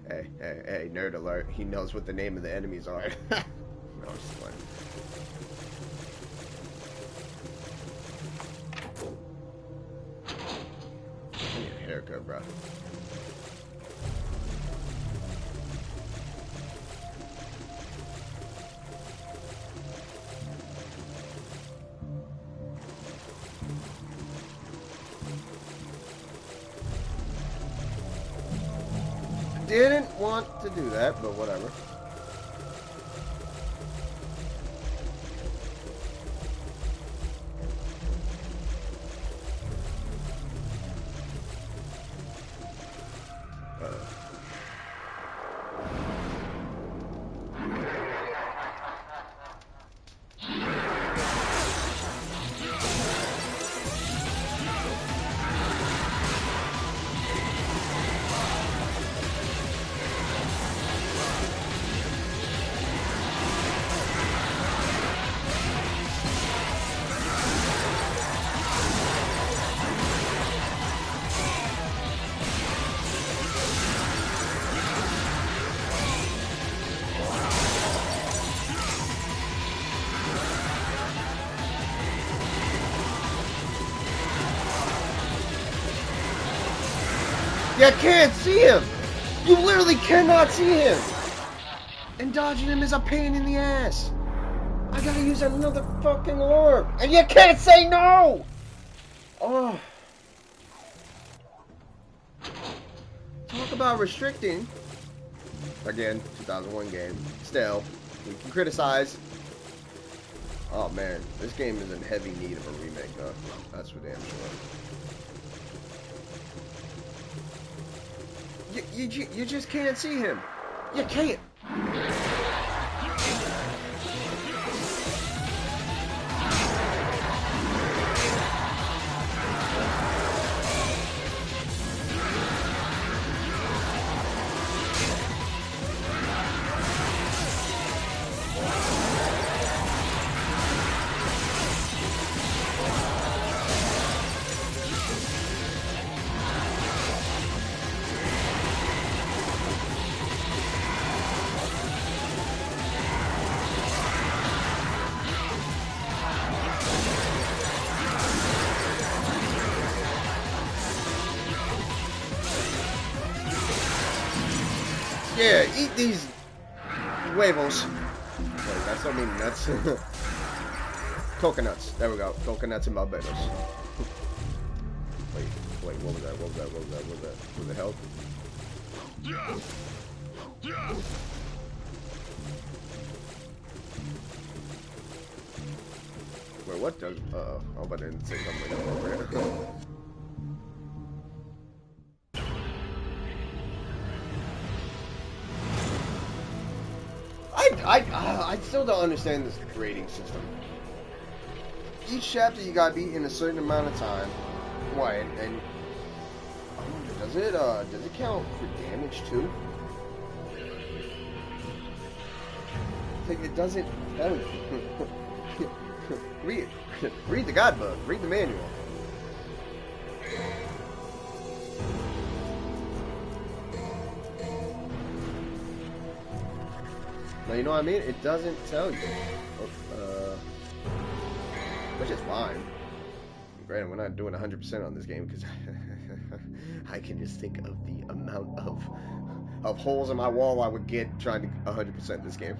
Hey, nerd alert. He knows what the name of the enemies are. No, I'm just playing. I need a haircut, bro. Didn't want to do that, but whatever. You can't see him! You literally cannot see him! And dodging him is a pain in the ass! I gotta use another fucking arm! And you can't say no! Oh. Talk about restricting. Again, 2001 game. Still, we can criticize. Oh man, this game is in heavy need of a remake though. That's for damn sure. You just can't see him. You can't. Yeah, eat these huevos. Wait, that's don't mean nuts. Coconuts. There we go. Coconuts and barbados. Wait, what was that? What the hell? Wait, what does... oh, but I didn't say something over here. I still don't understand this grading system. Each chapter you gotta beat in a certain amount of time. Why? And I wonder, does it count for damage too? Like, it doesn't tell you. Read the guidebook. Read the manual. Now, you know what I mean? It doesn't tell you. Which is fine. Granted, we're not doing 100% on this game because I can just think of the amount of holes in my wall I would get trying to 100% this game.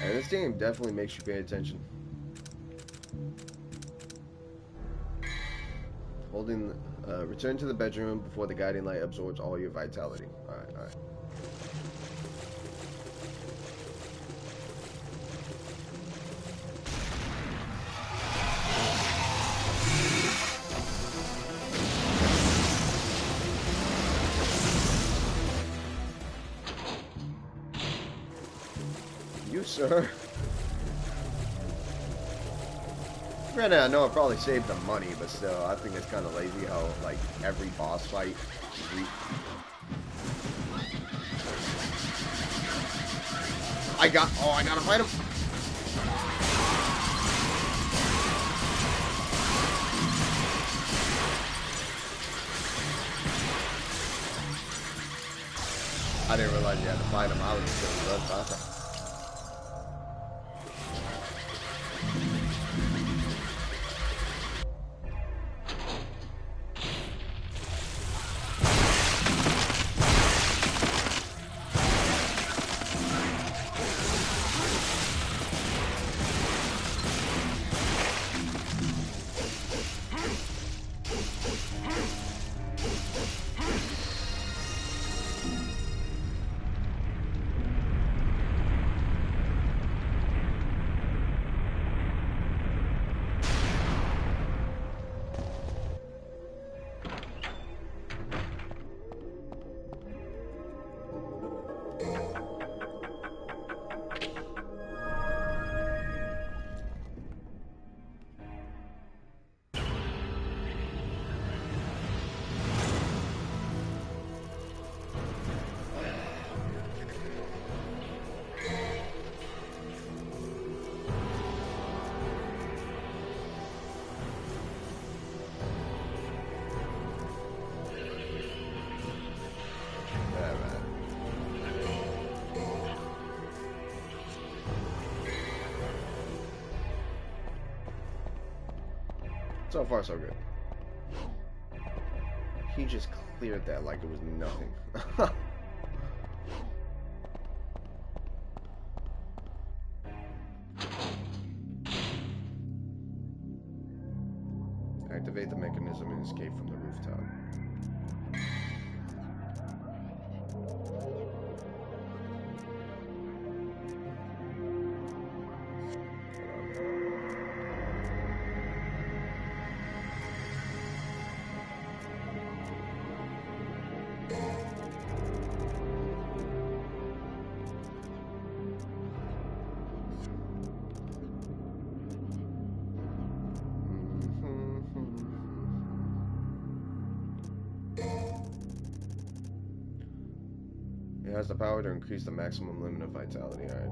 And this game definitely makes you pay attention. Holding, return to the bedroom before the guiding light absorbs all your vitality. Alright, alright. You, sir. Granted, I know I probably saved the money, but still, I think it's kind of lazy how, like, every boss fight... I gotta fight him! I didn't realize you had to fight him. I was just gonna run past him. So far, so good. He just cleared that like it was nothing. Activate the mechanism and escape from the rooftop. It has the power to increase the maximum limit of vitality. Alright.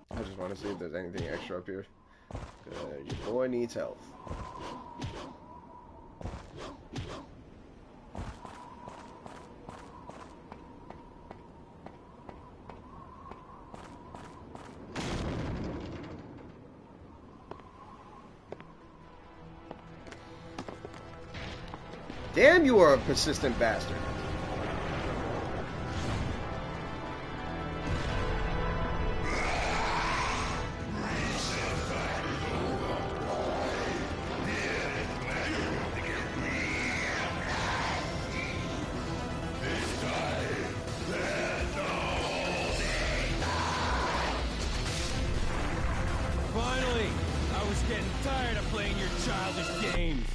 I just want to see if there's anything extra up here. Your boy needs health. Damn, you are a persistent bastard. getting tired of playing your childish games.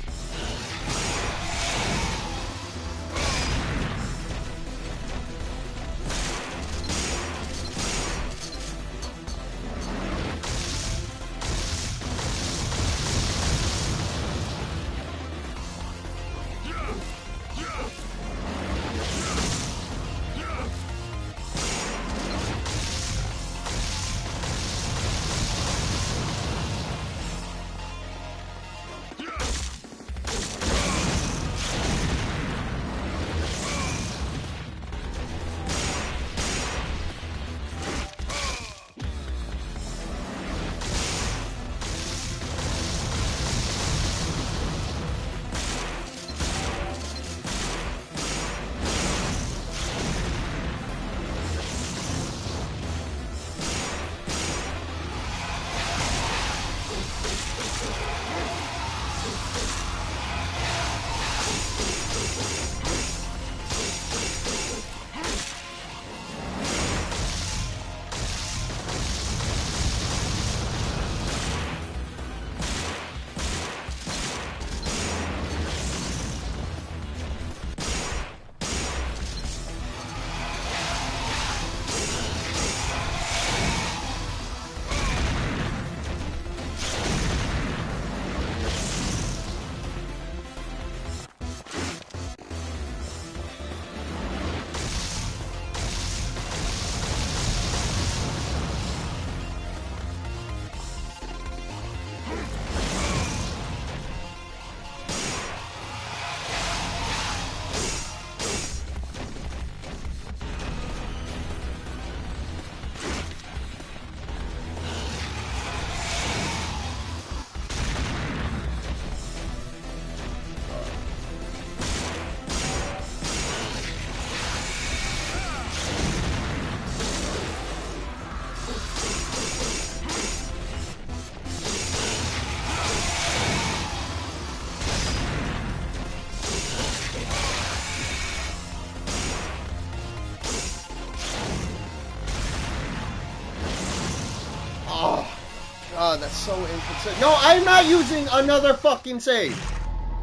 God, that's so inconsistent. No, I'm not using another fucking save.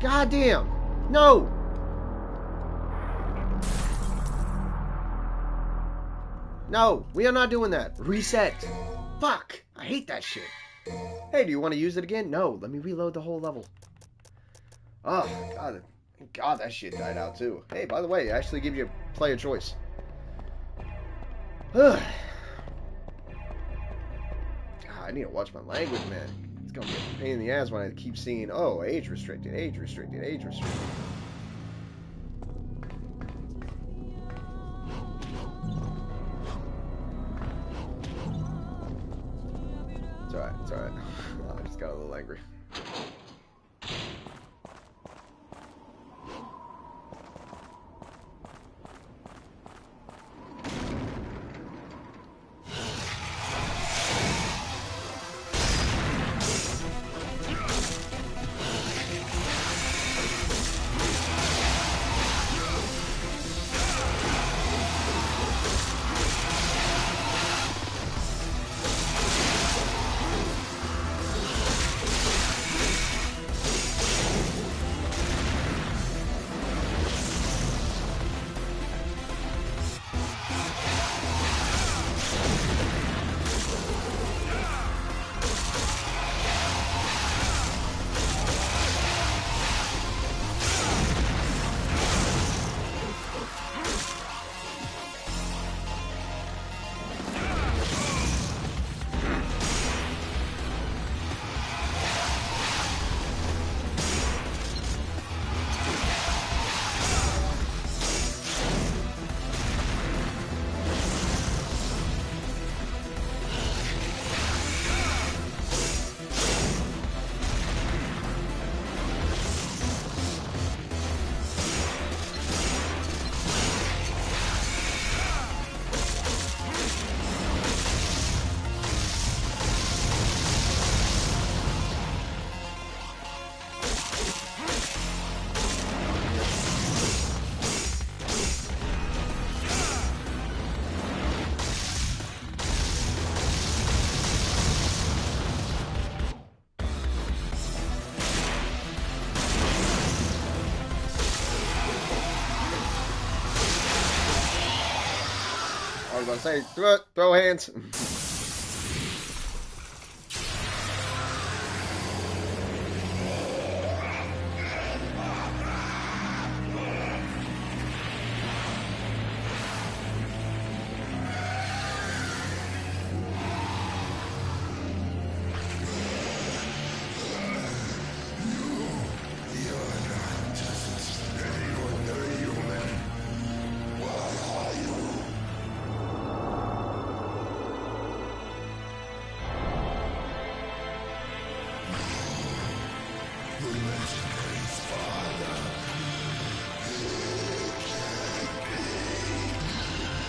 God damn. No. No, we are not doing that. Reset. Fuck. I hate that shit. Hey, do you want to use it again? No, let me reload the whole level. Oh, God. God, that shit died out too. Hey, by the way, it actually gives you a player choice. God, I need to watch my language, man. It's gonna be a pain in the ass when I keep seeing, oh, age restricted, age restricted, age restricted. It's alright, it's alright. I just got a little angry. about to say, throw hands.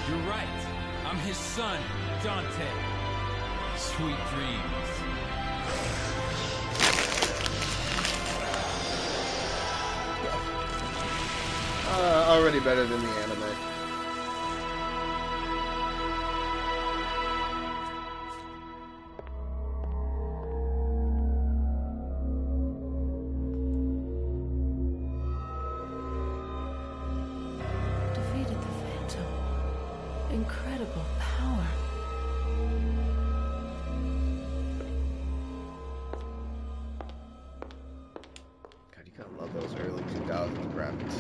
You're right. I'm his son, Dante. Sweet dreams. Already better than the anime. Defeated the Phantom. Incredible power. God, you gotta love those early 2000s graphics.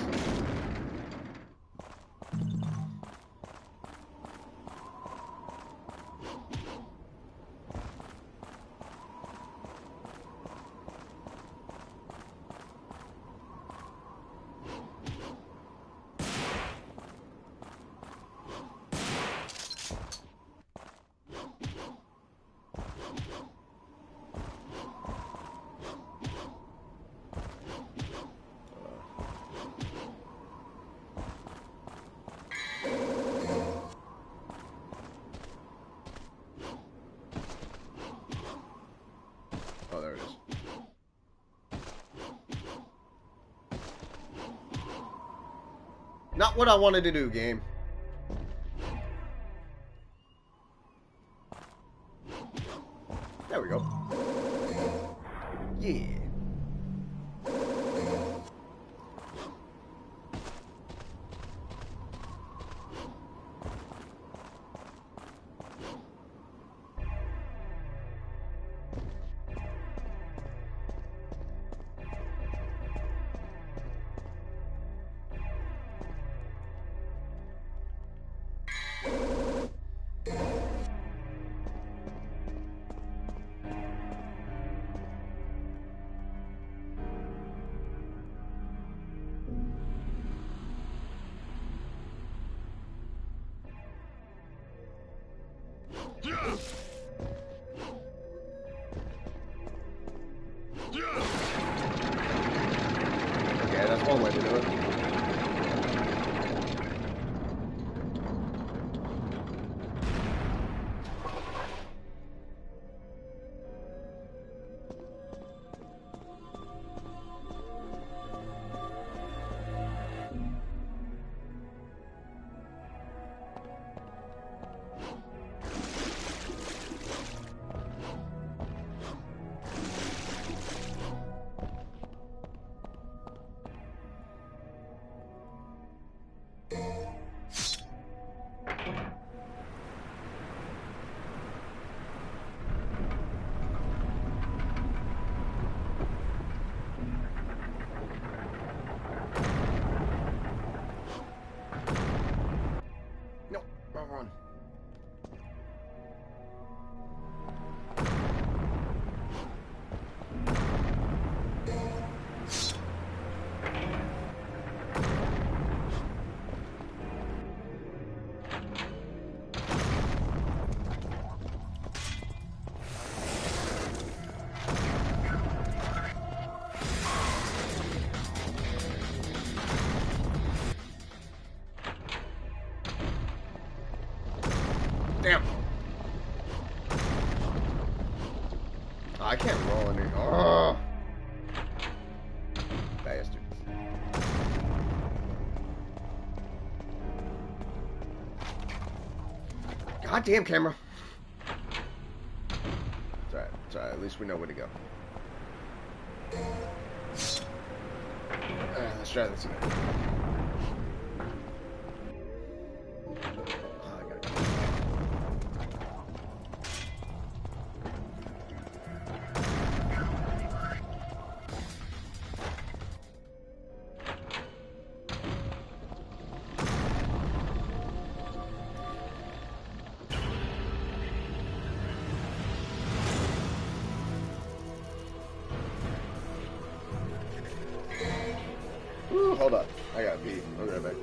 Oh, there it is. Not what I wanted to do, game. There we go. Yeah. Okay, that's one way to do it. No, wrong one. Damn. Oh, I can't roll in here. Oh. Bastards. Goddamn camera. It's alright. It's alright. At least we know where to go. Alright, let's try this again. Oh, I gotta go. hold up. I gotta pee. I'll be right back.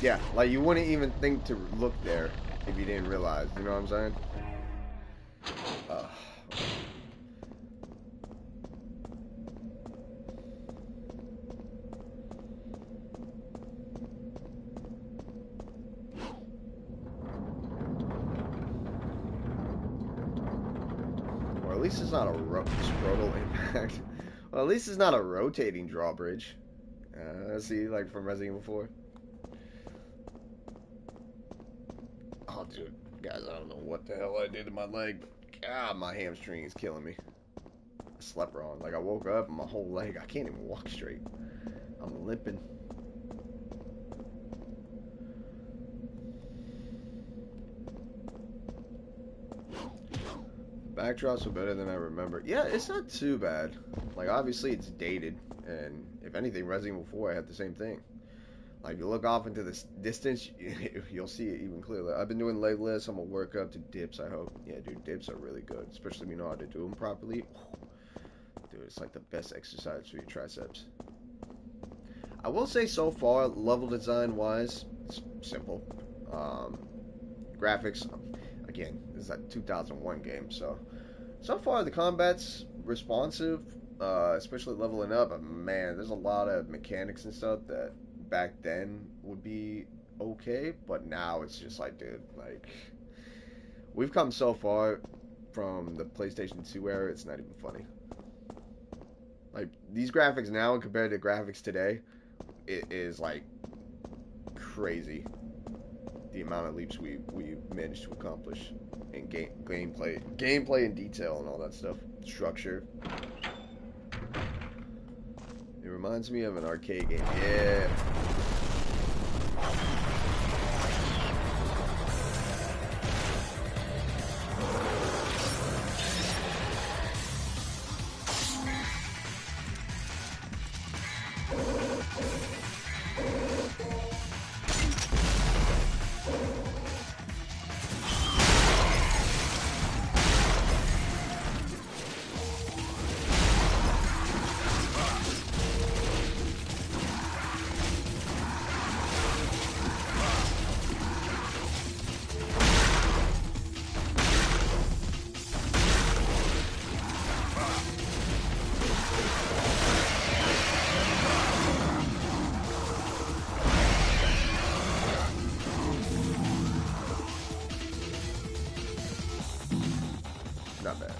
Yeah, like you wouldn't even think to look there if you didn't realize. You know what I'm saying? Uh, or at least it's not a scrotal impact. Well, at least it's not a rotating drawbridge. See, like from Resident Evil 4. Oh, dude. Guys, I don't know what the hell I did to my leg. Ah, my hamstring is killing me. I slept wrong. Like, I woke up and my whole leg, I can't even walk straight. I'm limping. Backdrops are better than I remember. Yeah, it's not too bad. Like, obviously it's dated, and if anything, Resident Evil 4 had the same thing. Like, if you look off into the distance, you'll see it even clearly. I've been doing leg lifts. I'm gonna work up to dips, I hope. Yeah, dude, dips are really good, especially if you know how to do them properly. Dude, it's like the best exercise for your triceps. I will say so far, level design wise, it's simple. Graphics, again, this is a 2001 game, so far the combat's responsive, especially leveling up. But man, there's a lot of mechanics and stuff that back then would be okay, but now it's just like, dude, like, we've come so far from the PlayStation 2 era, it's not even funny. Like, these graphics now compared to graphics today, it is like crazy the amount of leaps we managed to accomplish in gameplay and detail and all that stuff, structure. It reminds me of an arcade game. Yeah. Not bad.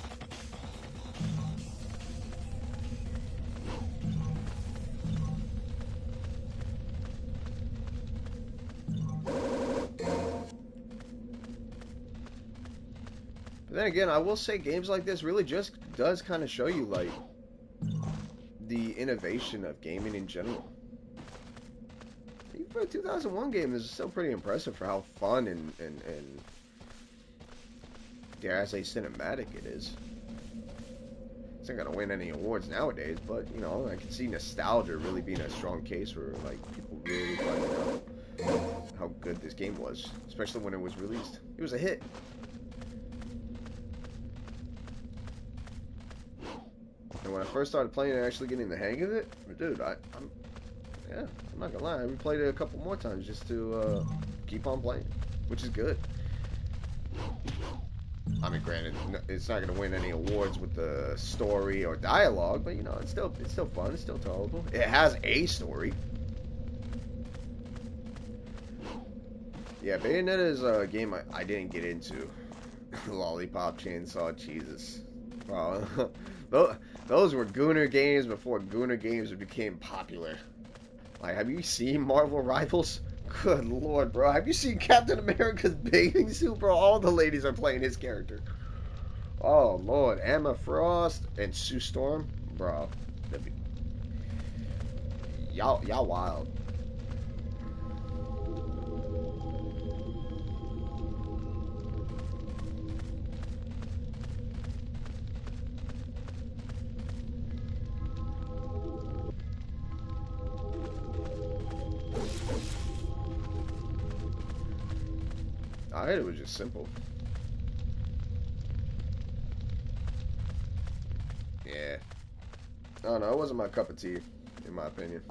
But then again, I will say games like this really just does kind of show you, like, the innovation of gaming in general. Even for a 2001 game, this is still pretty impressive for how fun and dare I say cinematic it is. It's not gonna win any awards nowadays, but you know, I can see nostalgia really being a strong case for like people really finding out how good this game was, especially when it was released. It was a hit. And when I first started playing and actually getting the hang of it, dude, I'm not gonna lie, I replayed it a couple more times just to keep on playing, which is good. I mean, granted, it's not going to win any awards with the story or dialogue, but you know, it's still fun. It's still tolerable. It has a story. Yeah, Bayonetta is a game I didn't get into. Lollipop Chainsaw, Jesus, bro. Those were Gooner games before Gooner games became popular. Like, have you seen Marvel Rivals? Good lord, bro. Have you seen Captain America's bathing suit, bro? All the ladies are playing his character. Oh, lord. Emma Frost and Sue Storm. Bro. Y'all wild. I heard it was just simple. Yeah. I don't know, it wasn't my cup of tea, in my opinion.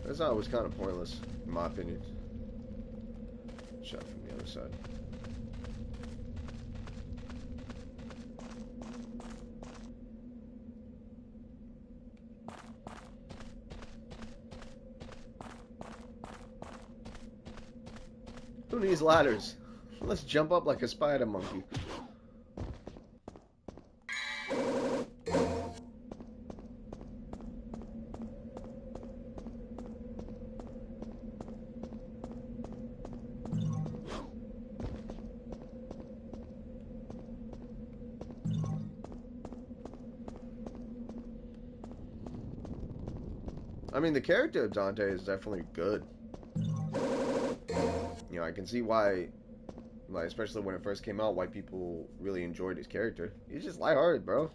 That's how it was kind of pointless, in my opinion. Shot from the other side. Who needs ladders? Let's jump up like a spider monkey. I mean, the character of Dante is definitely good. You know, I can see why, like, especially when it first came out, white people really enjoyed his character. He's just lighthearted, bro.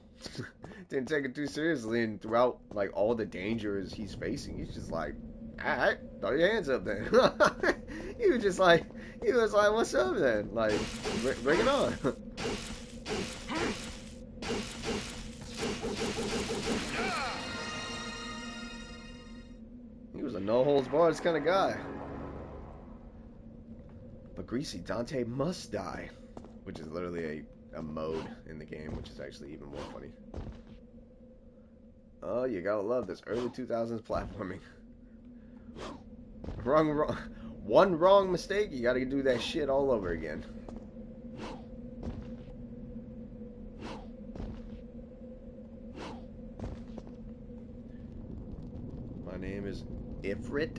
Didn't take it too seriously, and throughout, like, all the dangers he's facing, he's just like, alright, throw your hands up then. he was just like, what's up then? Like, bring it on. He was a no-holds-barred kind of guy. But Greasy, Dante must die. Which is literally a mode in the game, which is actually even more funny. Oh, you gotta love this early 2000s platforming. One wrong mistake, you gotta do that shit all over again. My name is Ifrit.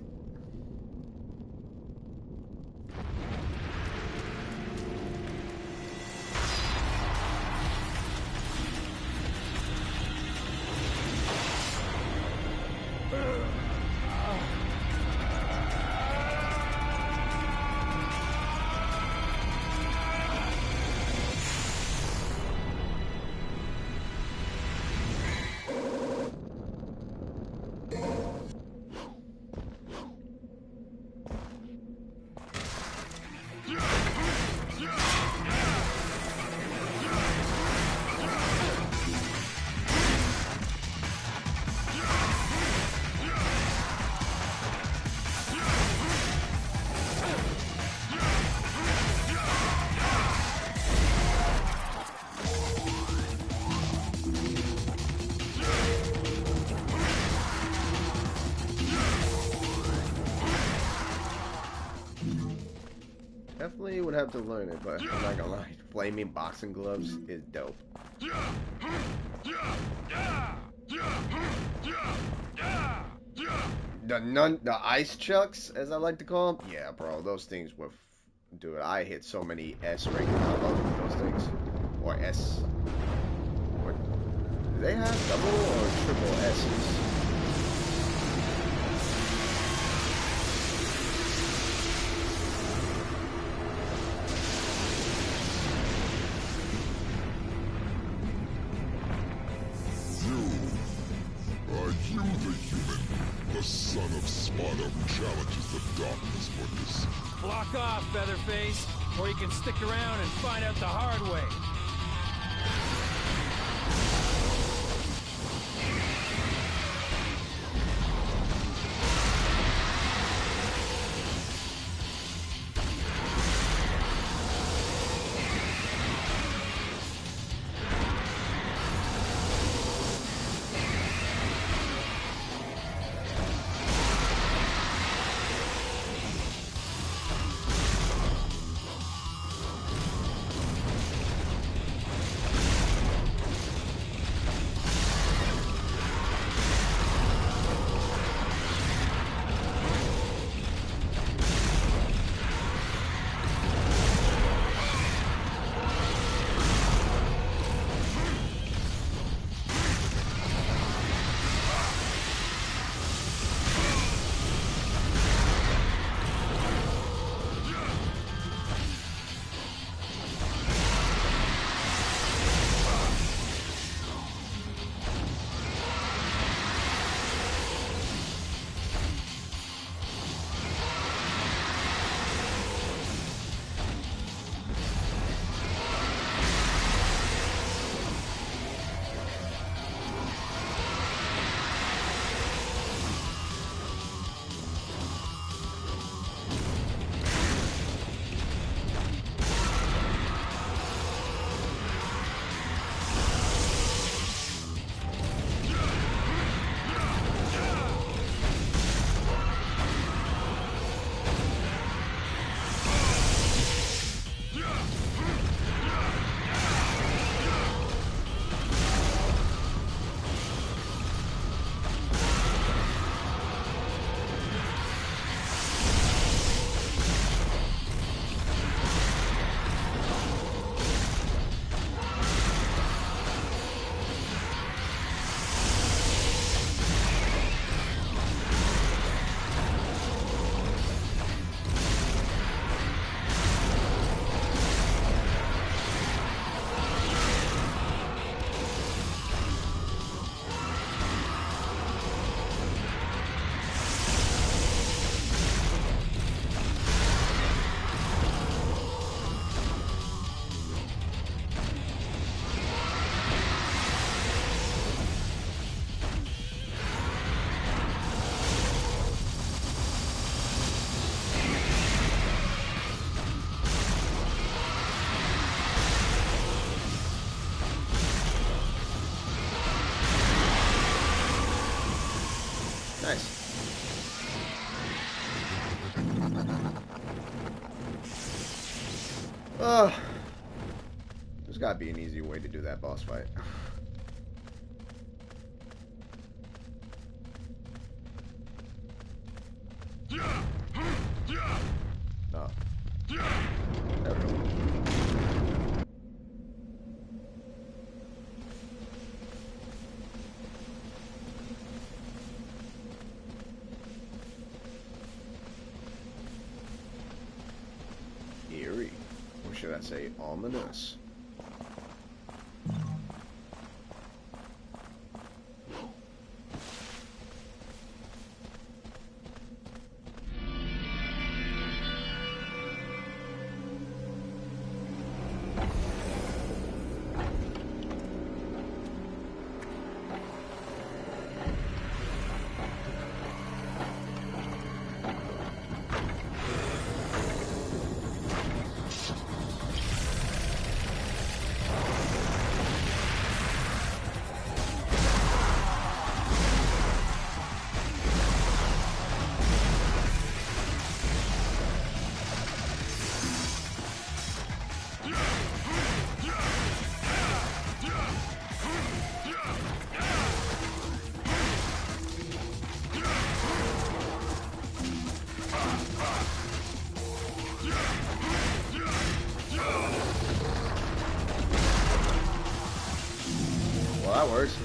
Definitely would have to learn it, but I'm not gonna lie. Flaming boxing gloves is dope. The ice chucks, as I like to call them. Yeah, bro, those things were, dude. I hit so many S rank combos with those things, or S. Or, do they have double or triple S's? Son of Sparta who challenges the darkness for this. Block off, Featherface, or you can stick around and find out the hard way. There's gotta be an easy way to do that boss fight. No. There we go. Eerie. Or should I say ominous? Well, that works.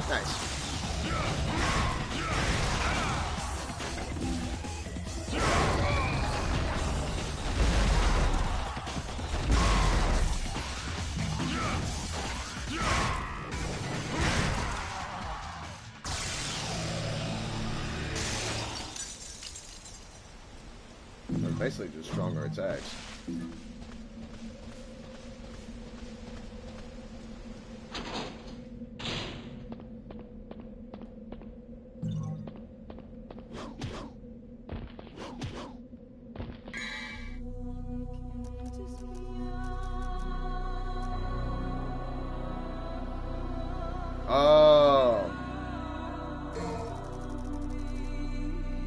Nice. They're basically just stronger attacks. Oh.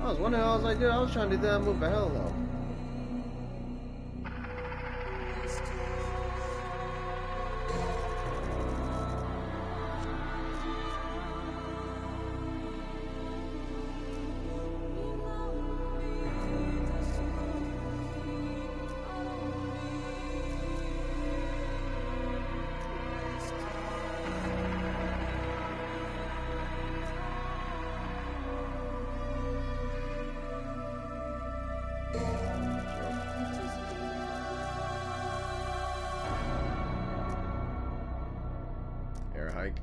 I was wondering, I was like, dude, I was trying to do that move for hell though. Air hike.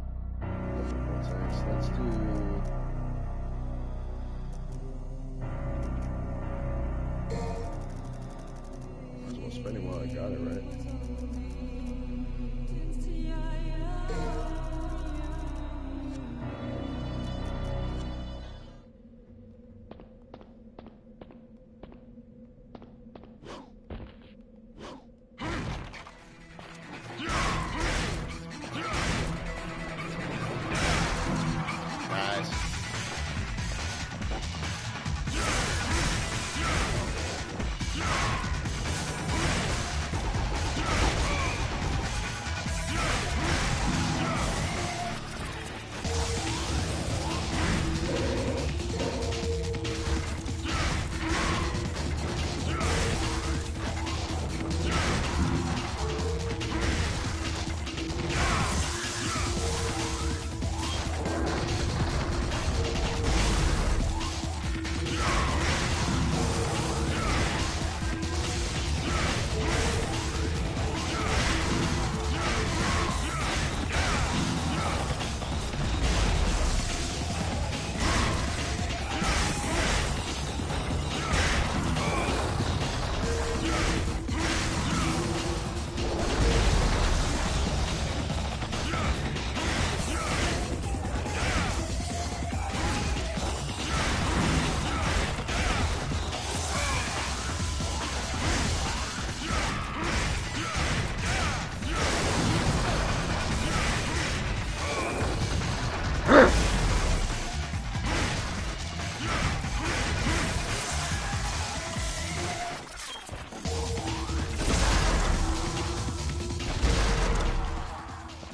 Let's do. Might as well spend it while I got it, right? Nice.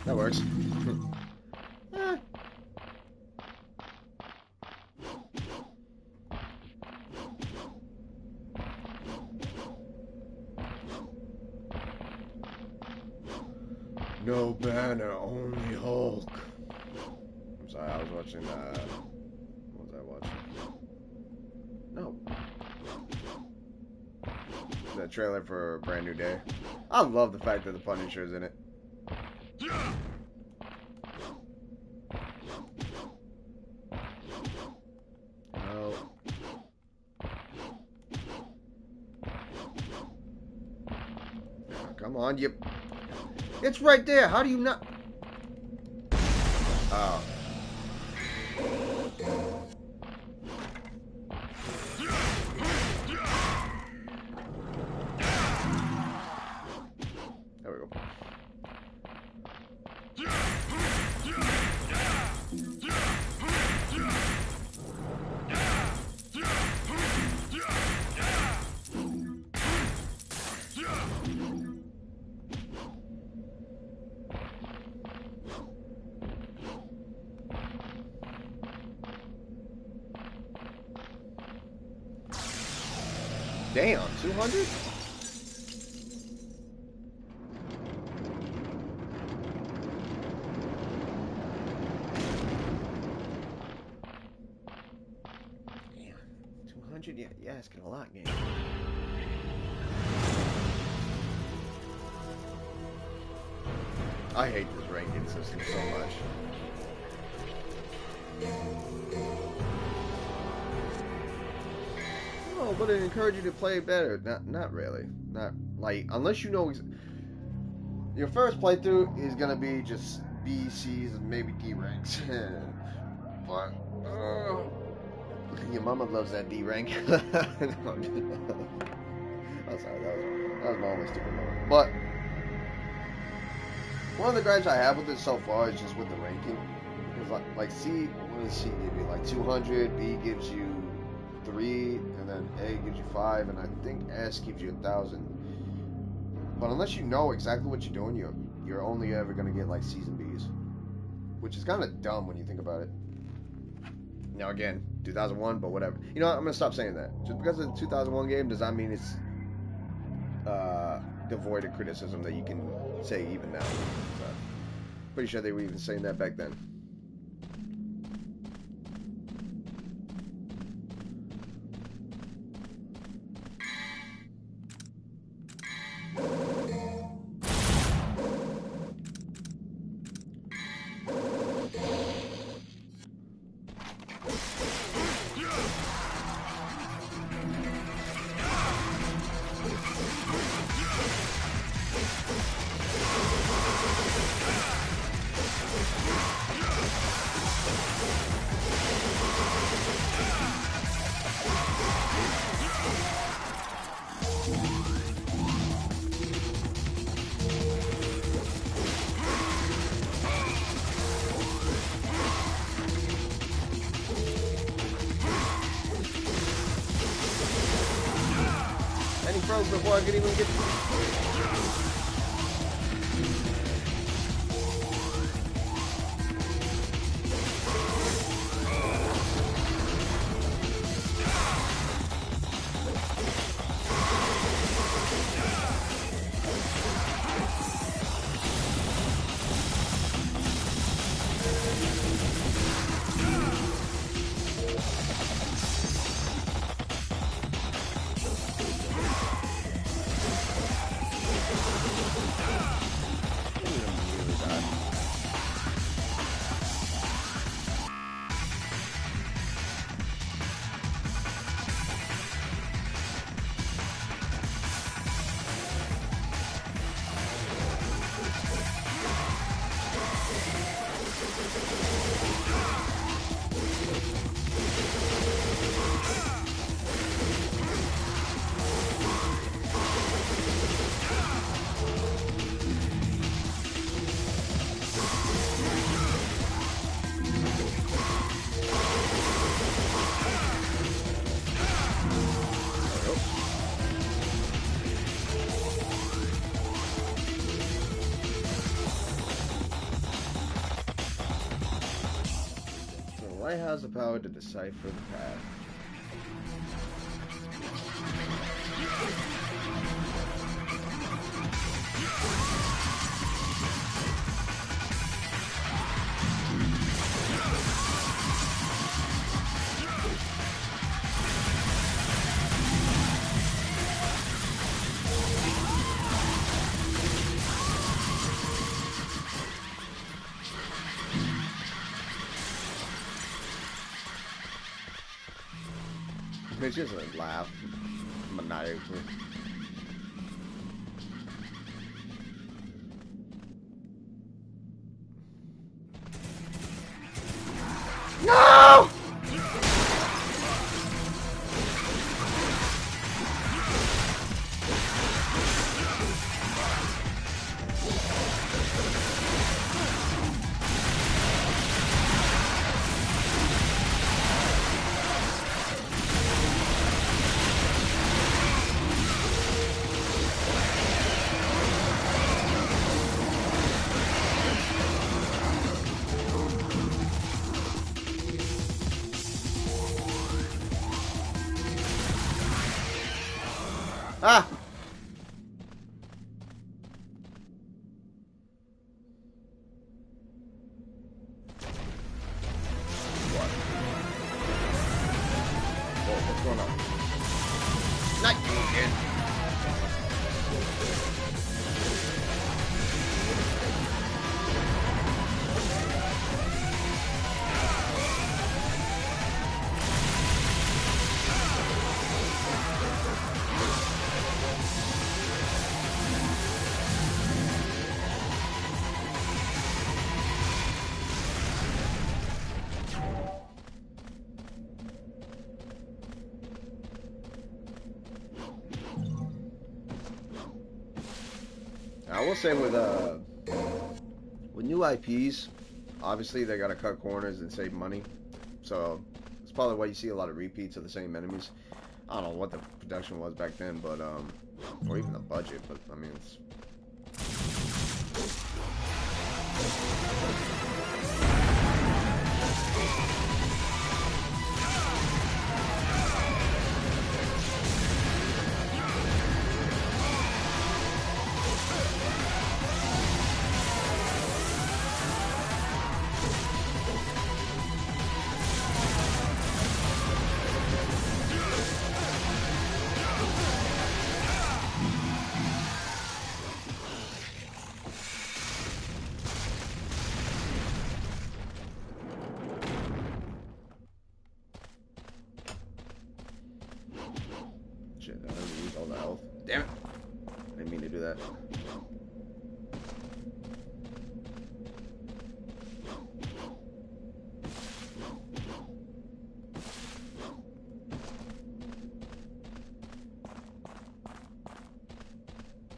That works. Eh. No banner, only Hulk. I'm sorry, I was watching, what was I watching? No. The trailer for Brand New Day. I love the fact that the Punisher's in it. Oh. Come on, you... It's right there. How do you not... Oh. There we go. Damn, 200? Damn, 200? Yeah, asking a lot, game. I hate this ranking system so much. Oh, but it encourages you to play better. Not really. Not like unless you know your first playthrough is gonna be just B, C's, and maybe D ranks. But your mama loves that D rank. No, I'm sorry, that was my only stupid moment. But one of the gripes I have with it so far is just with the ranking. Because like C, what does C give you? Like 200, B gives you 3, and then A gives you 5, and I think S gives you 1,000. But unless you know exactly what you're doing, you're only ever gonna get like C's and B's, which is kind of dumb when you think about it. Now again, 2001, but whatever. You know what? I'm gonna stop saying that. Just because it's a 2001 game does not mean it's devoid of criticism that you can say even now. So, pretty sure they were even saying that back then. Before I could even get light has the power to decipher the path. It's just a laugh, maniacally. No! Ah! What? Whoa, what's going on? Not you again. I will say with new IPs, obviously they gotta cut corners and save money. So it's probably why you see a lot of repeats of the same enemies. I don't know what the production was back then, but or even the budget, but I mean it's shit, I didn't use all the health. Damn it! I didn't mean to do that.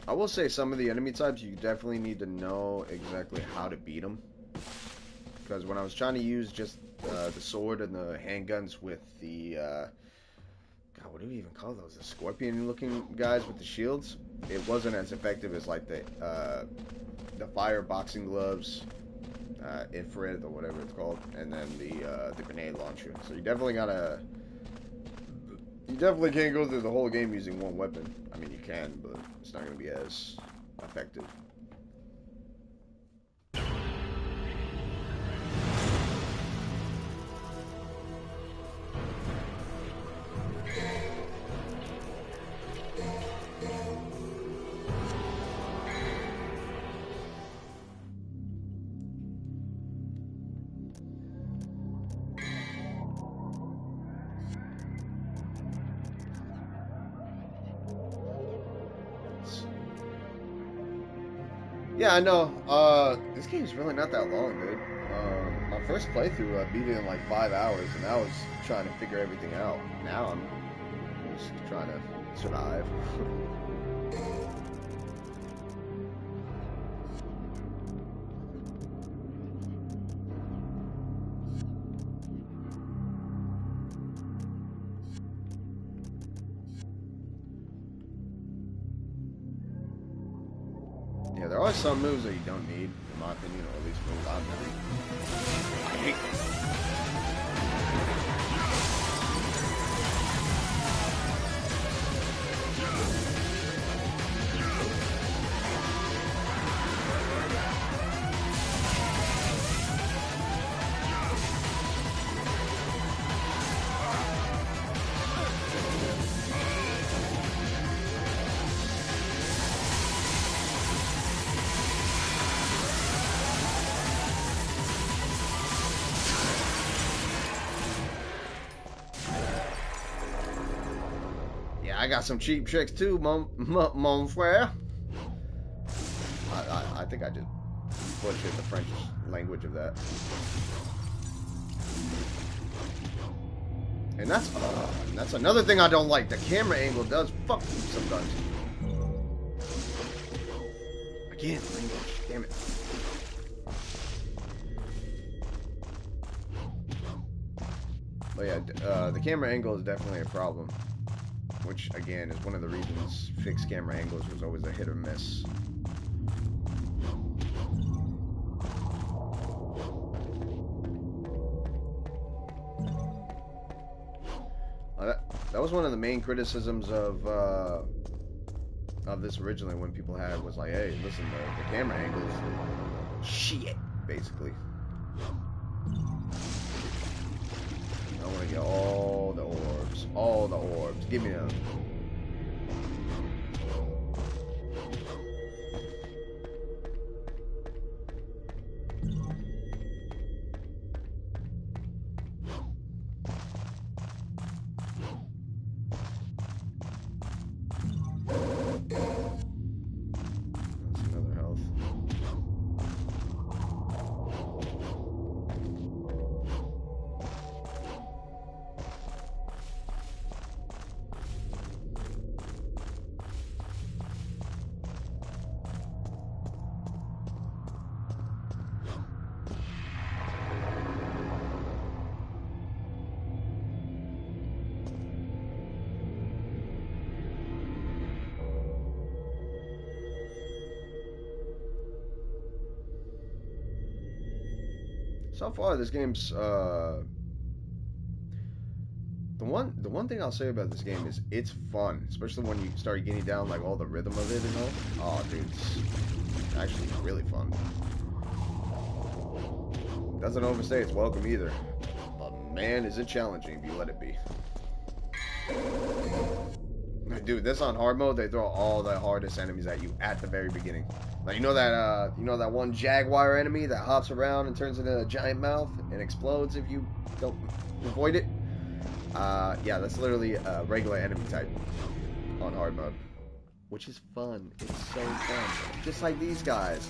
I will say some of the enemy types you definitely need to know exactly how to beat them. Because when I was trying to use just the sword and the handguns with the God, what do we even call those? The scorpion-looking guys with the shields. It wasn't as effective as like the fire boxing gloves, infrared or whatever it's called, and then the grenade launcher. So you definitely can't go through the whole game using one weapon. I mean, you can, but it's not going to be as effective. Yeah, I know. This game's really not that long, dude. My first playthrough, I beat it in like 5 hours, and I was trying to figure everything out. Now I'm just trying to survive. Yeah, there are some moves that you don't need, in my opinion, or at least moves I've never. I hate them. I got some cheap tricks too, mon frere. I think I just butchered the French language of that. And that's another thing I don't like. The camera angle does fuck you sometimes. Again, language. Damn it. But yeah, the camera angle is definitely a problem. Which, again, is one of the reasons fixed camera angles was always a hit or miss. That was one of the main criticisms of this originally, when people had was like, hey, listen, the camera angles, shit, basically. I want to get all the orbs. All the orbs. Give me them. That's another health. So far, this game's the one thing I'll say about this game is it's fun, especially when you start getting down like all the rhythm of it and all. Oh, dude, it's actually really fun. Doesn't overstay its welcome either, but man, is it challenging if you let it be. Dude, this on hard mode, they throw all the hardest enemies at you at the very beginning. Like, you know that one jaguar enemy that hops around and turns into a giant mouth and explodes if you don't avoid it? Yeah, that's literally a regular enemy type on hard mode, which is fun. It's so fun, just like these guys.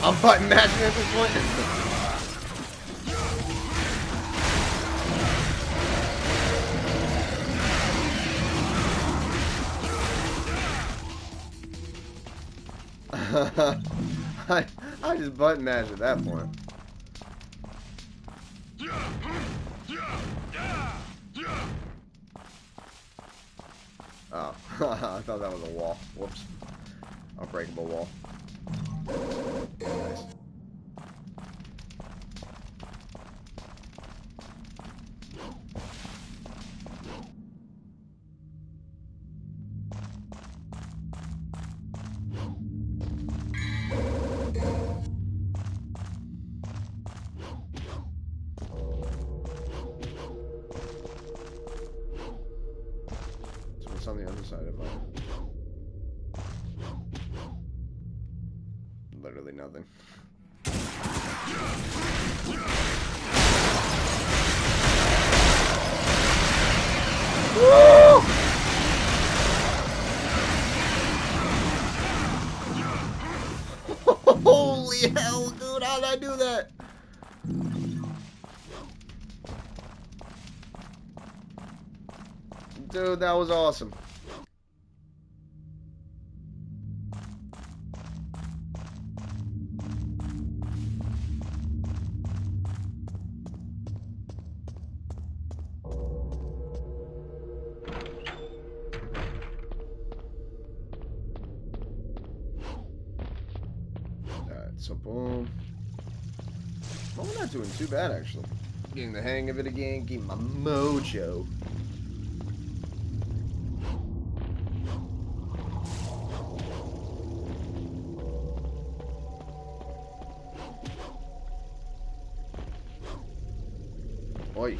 I'm button mashing at this point. I just button mashed at that point. Oh, I thought that was a wall. Whoops. Unbreakable wall. Nice. So what's on the other side of it? Literally nothing. Woo! Holy hell, dude, how did I do that? Dude, that was awesome. So boom. Well, we're not doing too bad actually. Getting the hang of it again, getting my mojo. Oi.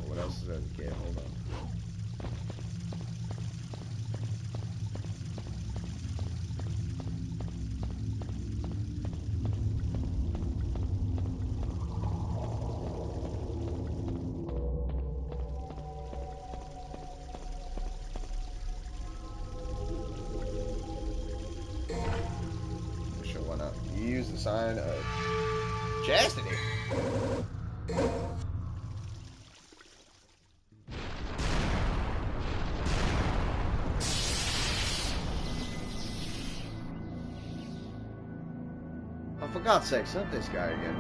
What else is that? Okay, hold on. Sure, why not? You use the sign of chastity. Oh, for God's sakes, not this guy again.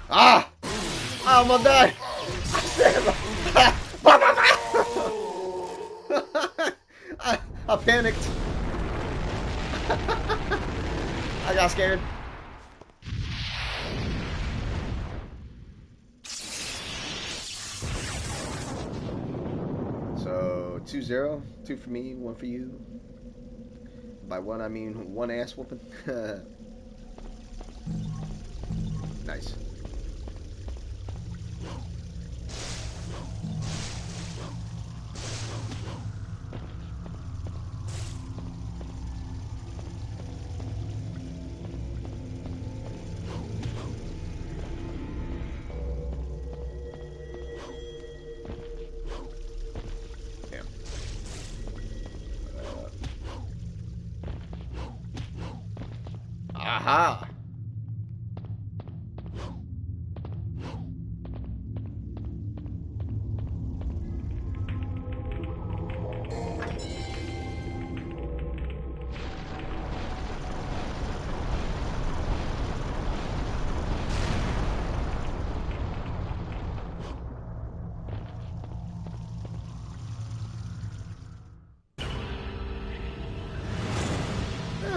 Ah! I almost died! I panicked. I got scared. So 2-0, 2 for me, 1 for you. By one I mean one ass whooping. Nice. Aha!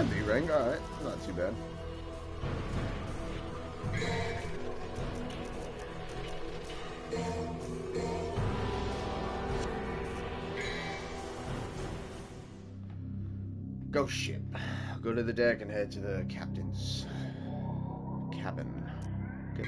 B-ring, alright. Not too bad. Ghost ship. I'll go to the deck and head to the captain's cabin. Good.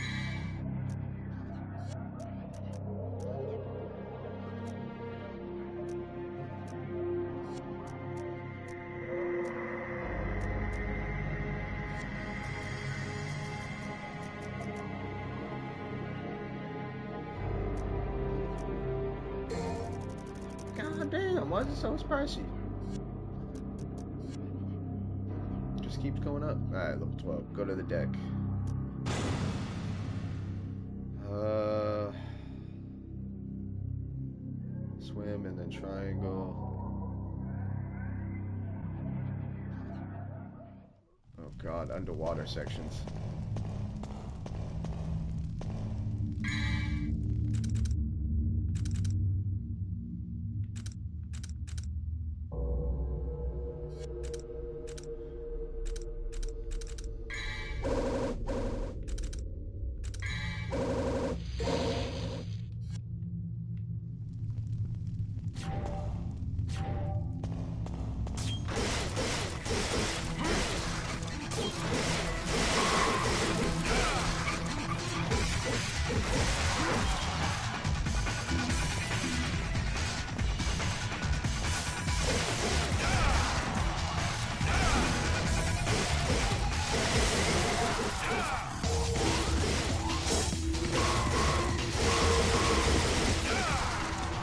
God damn, why is it so spicy? keeps going up. Alright, level 12. Go to the deck. Swim and then triangle. Oh god, underwater sections.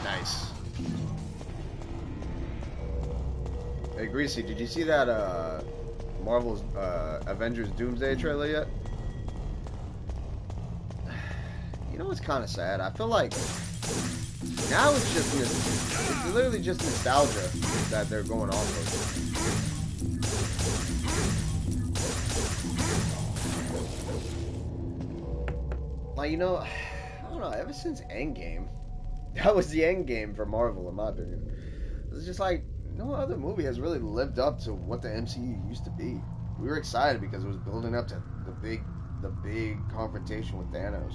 Nice. Hey, Greasy, did you see that Marvel's Avengers Doomsday trailer yet? You know what's kind of sad? I feel like now it's literally just nostalgia that they're going off of. Like, you know, I don't know, ever since Endgame, that was the end game for Marvel, in my opinion. It's just like, no other movie has really lived up to what the MCU used to be. We were excited because it was building up to the big confrontation with Thanos.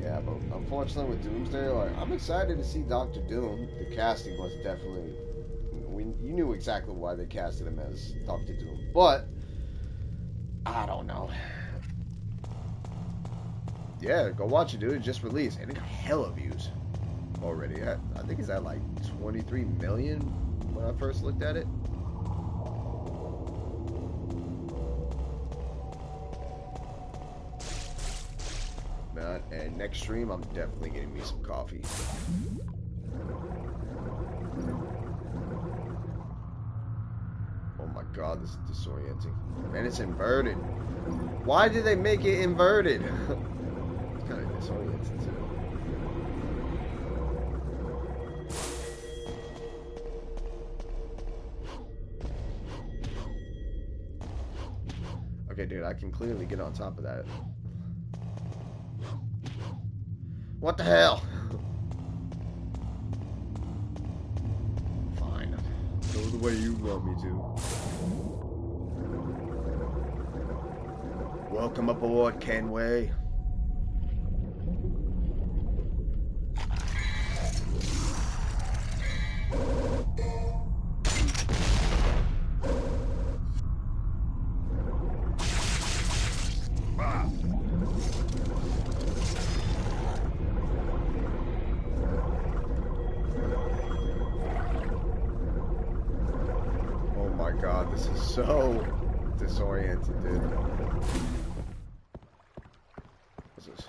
Yeah, but unfortunately with Doomsday, like, I'm excited to see Doctor Doom. The casting was definitely, you knew exactly why they casted him as Doctor Doom, but I don't know. Yeah, go watch it, dude. It just released, and it got hella views already. I think it's at like 23 million when I first looked at it. Man, and next stream, I'm definitely getting me some coffee. Oh my god, this is disorienting. And it's inverted. Why did they make it inverted? It's kind of disorienting too. Okay, dude, I can clearly get on top of that. What the hell? Fine. Go the way you want me to. Welcome aboard, Kenway. Oh my god, this is so disoriented, dude. What's this?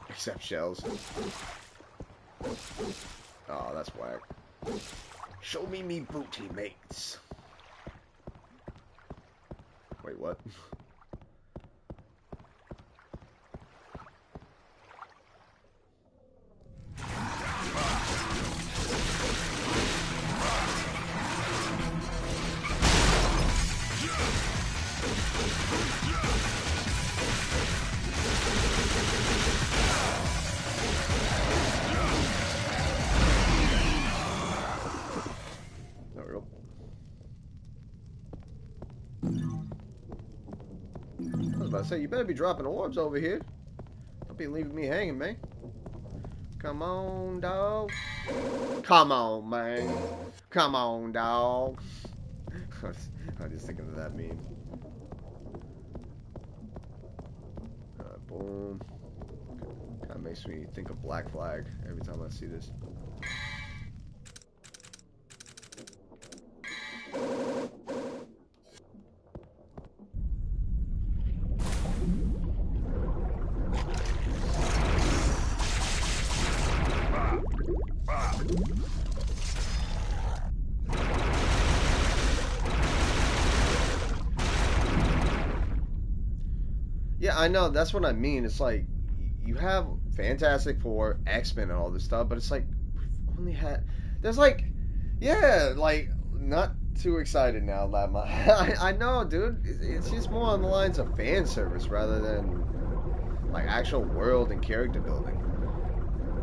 Except shells. Oh, that's whack. Show me booty, mates. Wait, what? There we go. I was about to say, you better be dropping orbs over here. Don't be leaving me hanging, man. Come on, dog. Come on, man. Come on, dog. I'm just thinking of that meme. Boom. Kind of makes me think of Black Flag every time I see this. I know. That's what I mean. It's like you have Fantastic Four, X-Men, and all this stuff, but it's like we've only had. There's like, yeah, like not too excited now, Latma. I know, dude. It's just more on the lines of fan service rather than like actual world and character building.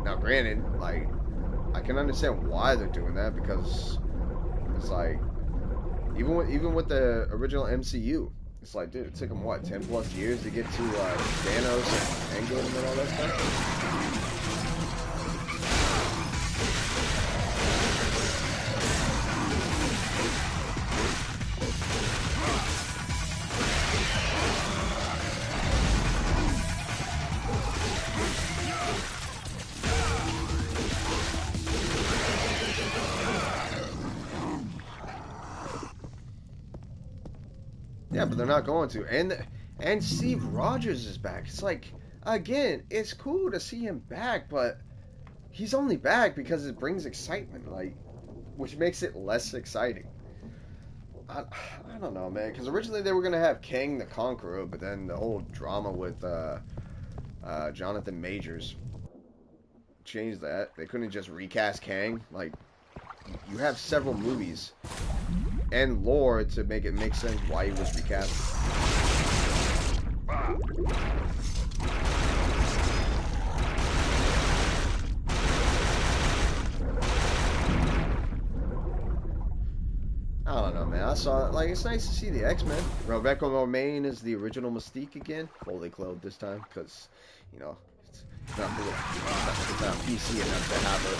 Now, granted, like I can understand why they're doing that because it's like even with the original MCU, it's like, dude, it took them what 10+ years to get to Thanos and Endgame and all that stuff. Yeah, but they're not going to. And Steve Rogers is back. It's like, again, it's cool to see him back, but he's only back because it brings excitement, like, which makes it less exciting. I don't know, man, because originally they were gonna have Kang the Conqueror, but then the whole drama with Jonathan Majors changed that. They couldn't just recast Kang. Like, you have several movies and lore to make it make sense why he was recast. I don't know, man. I saw it. Like, it's nice to see the X-Men. Rebecca Romijn is the original Mystique again, fully clothed this time, because, you know, it's not PC enough to have her.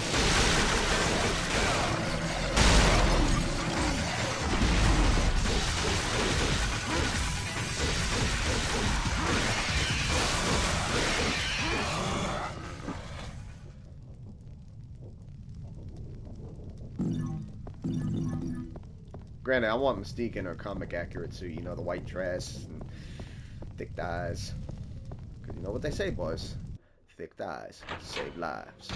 Granted, I want Mystique in her comic accurate suit, you know, the white dress and thick thighs. Because you know what they say, boys. Thick thighs save lives.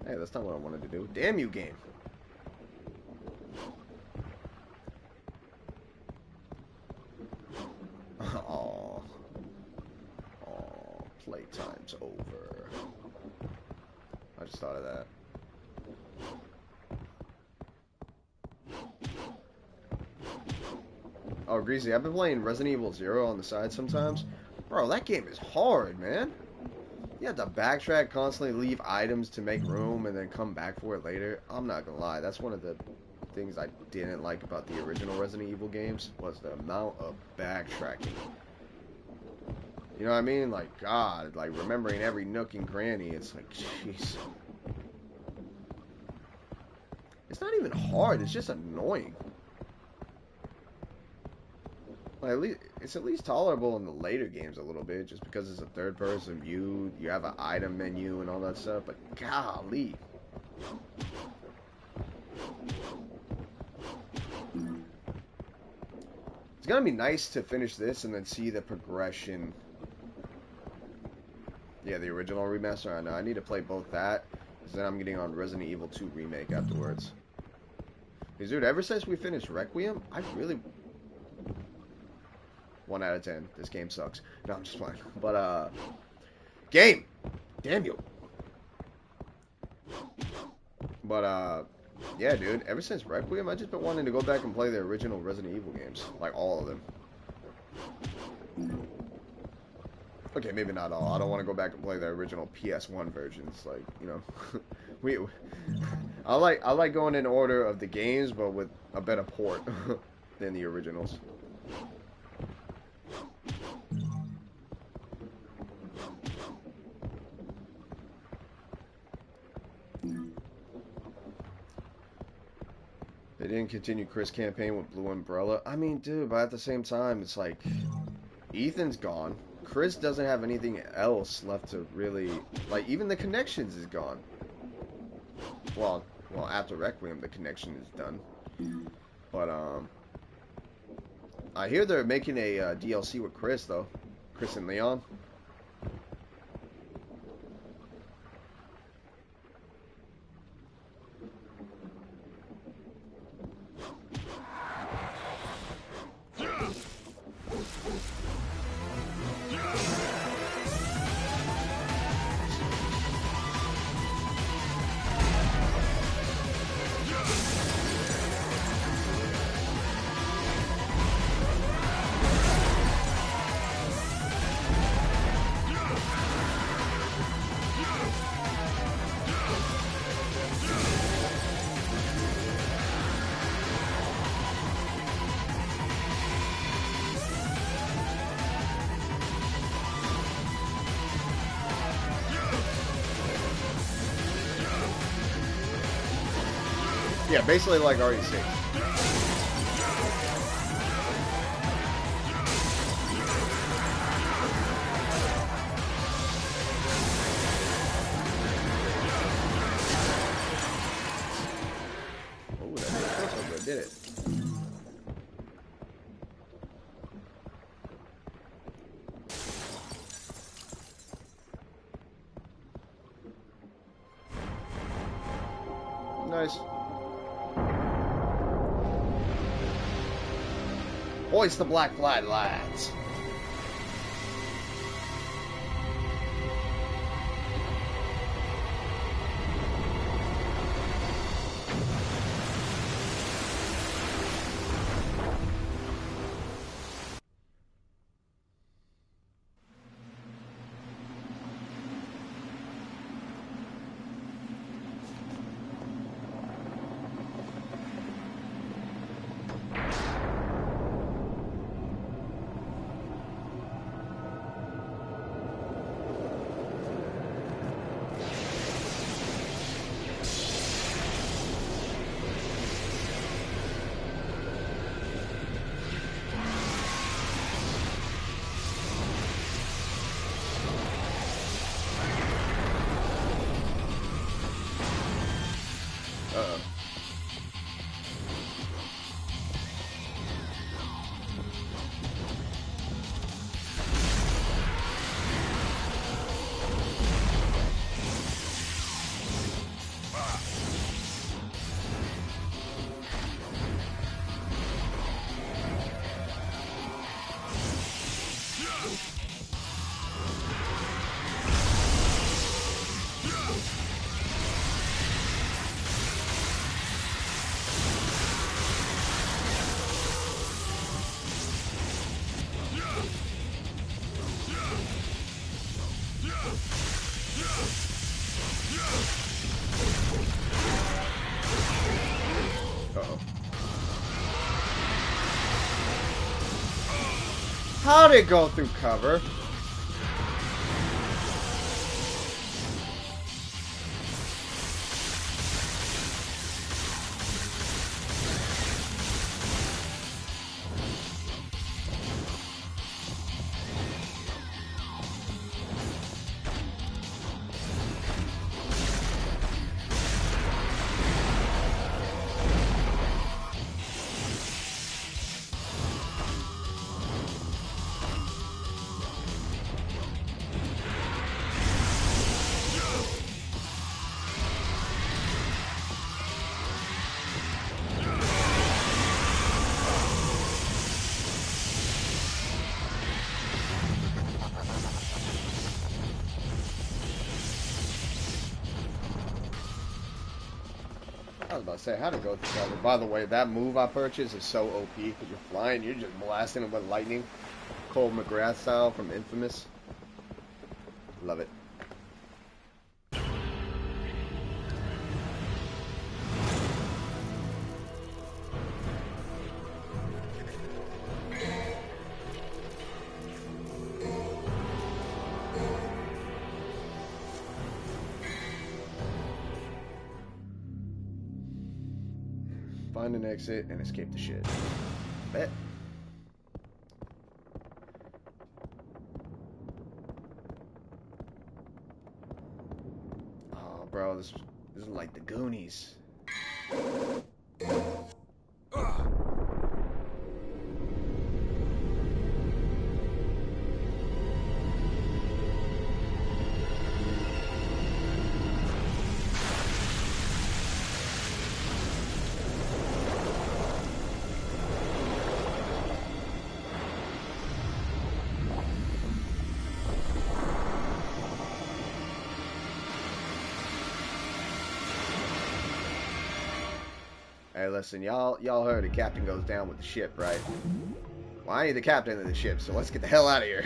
Hey, that's not what I wanted to do. Damn you, game. Oh, playtime's over. I just thought of that. Oh, Greasy, I've been playing Resident Evil 0 on the side sometimes. Bro, that game is hard, man. You have to backtrack, constantly leave items to make room, and then come back for it later. I'm not gonna lie, that's one of the things I didn't like about the original Resident Evil games, was the amount of backtracking. You know what I mean? Like, God, like, remembering every nook and cranny, it's like, jeez. It's not even hard, it's just annoying. Like, it's at least tolerable in the later games a little bit, just because it's a third-person view, you have an item menu and all that stuff, but golly. It's gonna be nice to finish this and then see the progression. Yeah, the original remaster, I know. I need to play both that, because then I'm getting on Resident Evil 2 Remake afterwards. Because, dude, ever since we finished Requiem, I really... 1 out of 10. This game sucks. No, I'm just playing. But, game! Damn you! But, yeah, dude, ever since Requiem, I've just been wanting to go back and play the original Resident Evil games. Like, all of them. Okay, maybe not all. I don't want to go back and play the original PS1 versions. Like, you know, I like going in order of the games, but with a better port than the originals. They didn't continue Chris' campaign with Blue Umbrella. I mean, dude, but at the same time, it's like Ethan's gone. Chris doesn't have anything else left to really... Like, even the Connections is gone. Well, after Requiem, the Connection is done. But, I hear they're making a DLC with Chris, though. Chris and Leon. Yeah, basically like RE6. Oh, that didn't feel so good, did it? Nice. Hoist the black flag, lads. Uh-oh. Uh-oh. How'd it go through cover? I was about to say, how to go through cover. By the way, that move I purchased is so OP because you're flying, you're just blasting it with lightning. Cole McGrath style from Infamous. Love it. Find an exit and escape the shit. Bet. Oh, bro, this is like the Goonies. Hey, listen, y'all heard the captain goes down with the ship, right? Well, I ain't the captain of the ship, so let's get the hell out of here.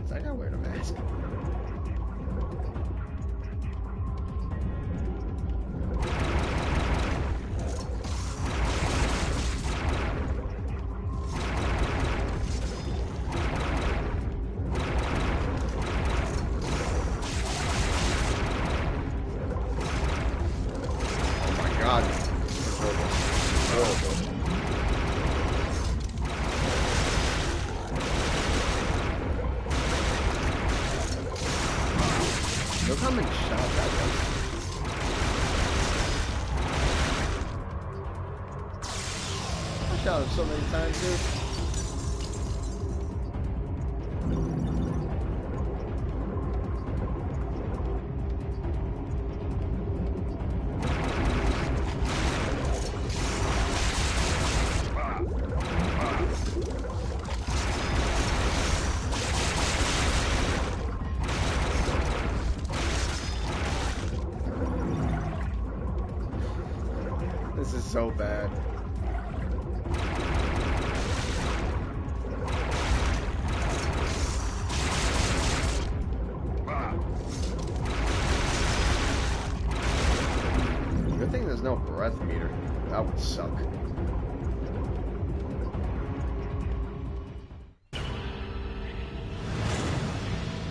Is that guy wearing a mask? Look how many shots that was. I shot him so many times, dude. This is so bad. Good thing there's no breath meter. That would suck.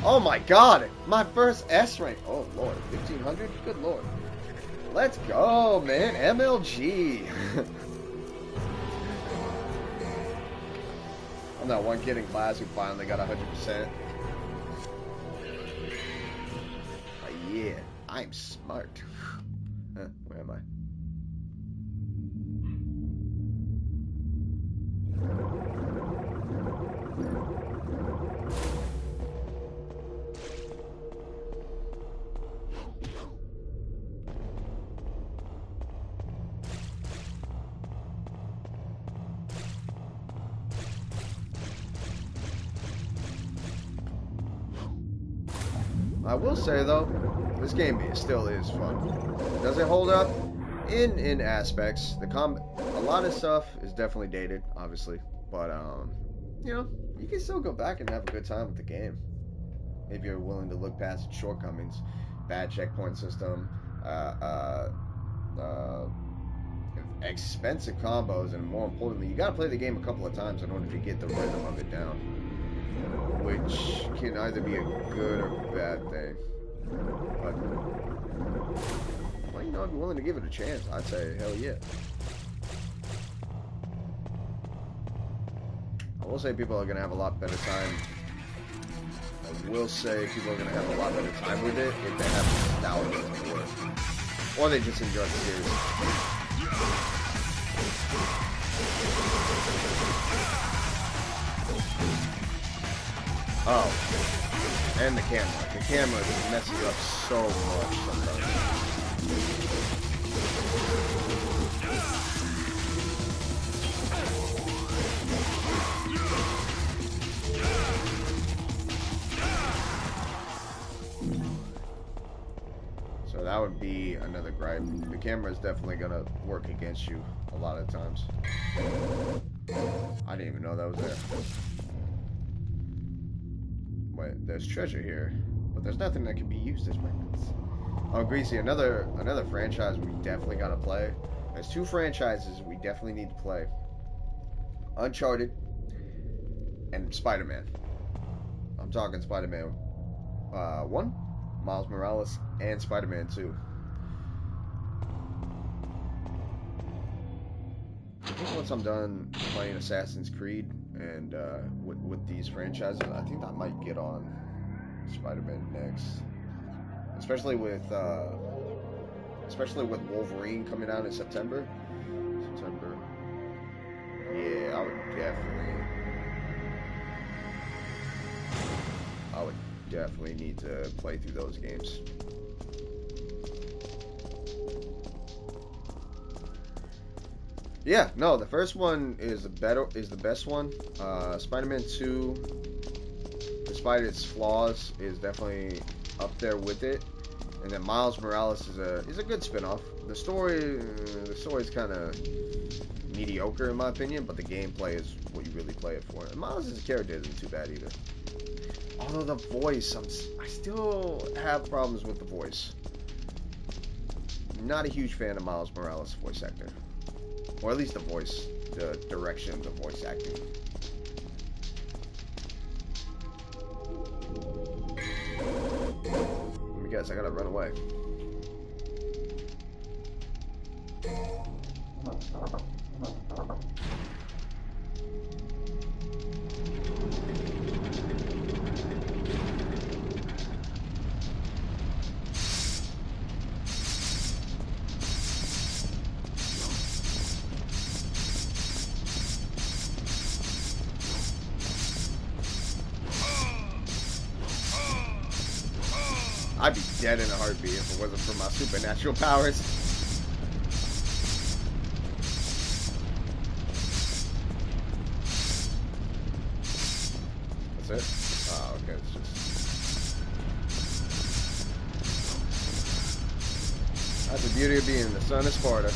Oh my god! My first S rank! Oh lord, 1500? Good lord. Let's go, man. MLG. I'm that one kid in class who finally got 100%. Oh, yeah, I'm smart. Where am I? I will say though, this game still is fun. Does it hold up? In aspects. A lot of stuff is definitely dated, obviously, but you know, you can still go back and have a good time with the game if you're willing to look past its shortcomings. Bad checkpoint system, expensive combos, and more importantly, you gotta play the game a couple of times in order to get the rhythm of it down, which can either be a good or bad thing. But, well, you know, if you're willing to give it a chance, I'd say hell yeah. I will say people are going to have a lot better time. I will say people are going to have a lot better time with it if they have nostalgia for it. Or they just enjoy the series. Oh, and the camera. The camera messes up so much sometimes. So that would be another gripe. The camera is definitely going to work against you a lot of times. I didn't even know that was there. Wait, there's treasure here, but there's nothing that can be used as weapons. Oh, Greasy, another franchise we definitely gotta play. There's two franchises we definitely need to play: Uncharted and Spider-Man. I'm talking Spider-Man 1, Miles Morales, and Spider-Man 2. I think once I'm done playing Assassin's Creed and with these franchises, I think I might get on Spider-Man next, especially with Wolverine coming out in September. Yeah, I would definitely need to play through those games. Yeah, no, the first one is the best one. Spider-Man 2, despite its flaws, is definitely up there with it. And then Miles Morales is a good spinoff. The story's kind of mediocre in my opinion, but the gameplay is what you really play it for. And Miles' character isn't too bad either. Although the voice, I still have problems with the voice. Not a huge fan of Miles Morales' voice actor, or at least the direction of the voice acting. Let me guess, I gotta run away. I'd be dead in a heartbeat if it wasn't for my supernatural powers. That's it? Oh, okay, it's just... That's the beauty of being the son of Sparta.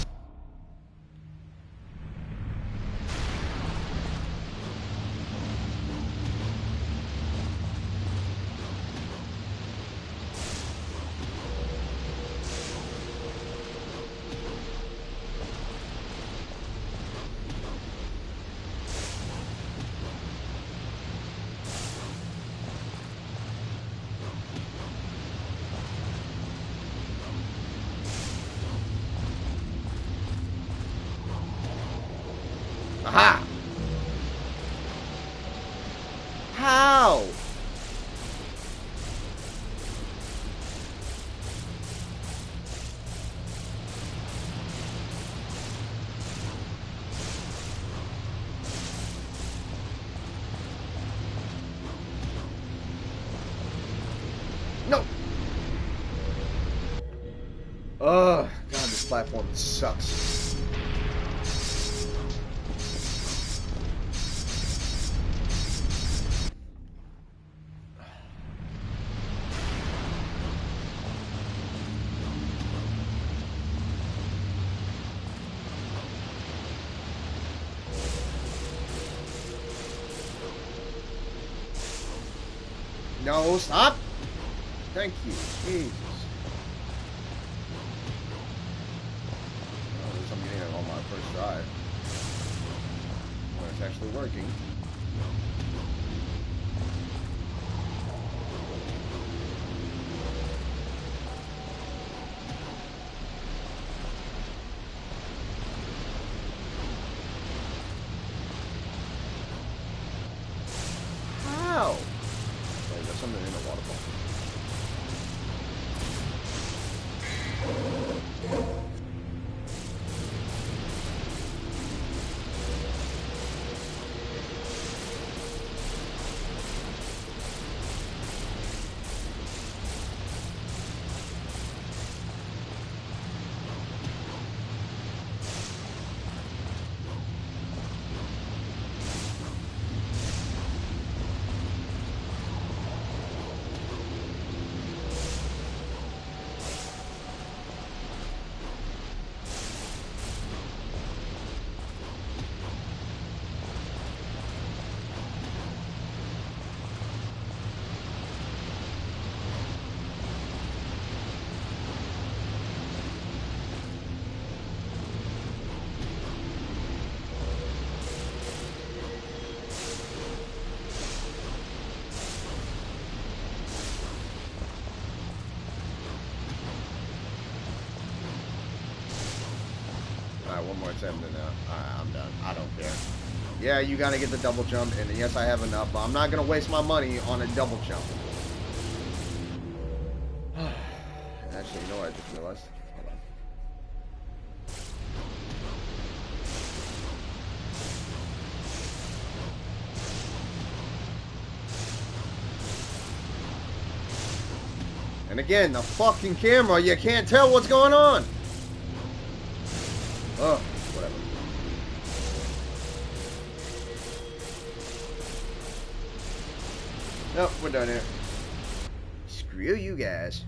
Aha! How? No! Ugh, God, this platform sucks. No, stop! Thank you. Jesus. Well, at least I'm getting it on my first try. When it's actually working. How? Wait, there's something in the waterfall. Alright, one more attempt and alright, I'm done. I don't care. Yeah, you gotta get the double jump, and yes, I have enough, but I'm not gonna waste my money on a double jump. Actually, you know what I just realized? Hold on. And again, the fucking camera, you can't tell what's going on. Oh, whatever. Nope, we're done here. Screw you guys.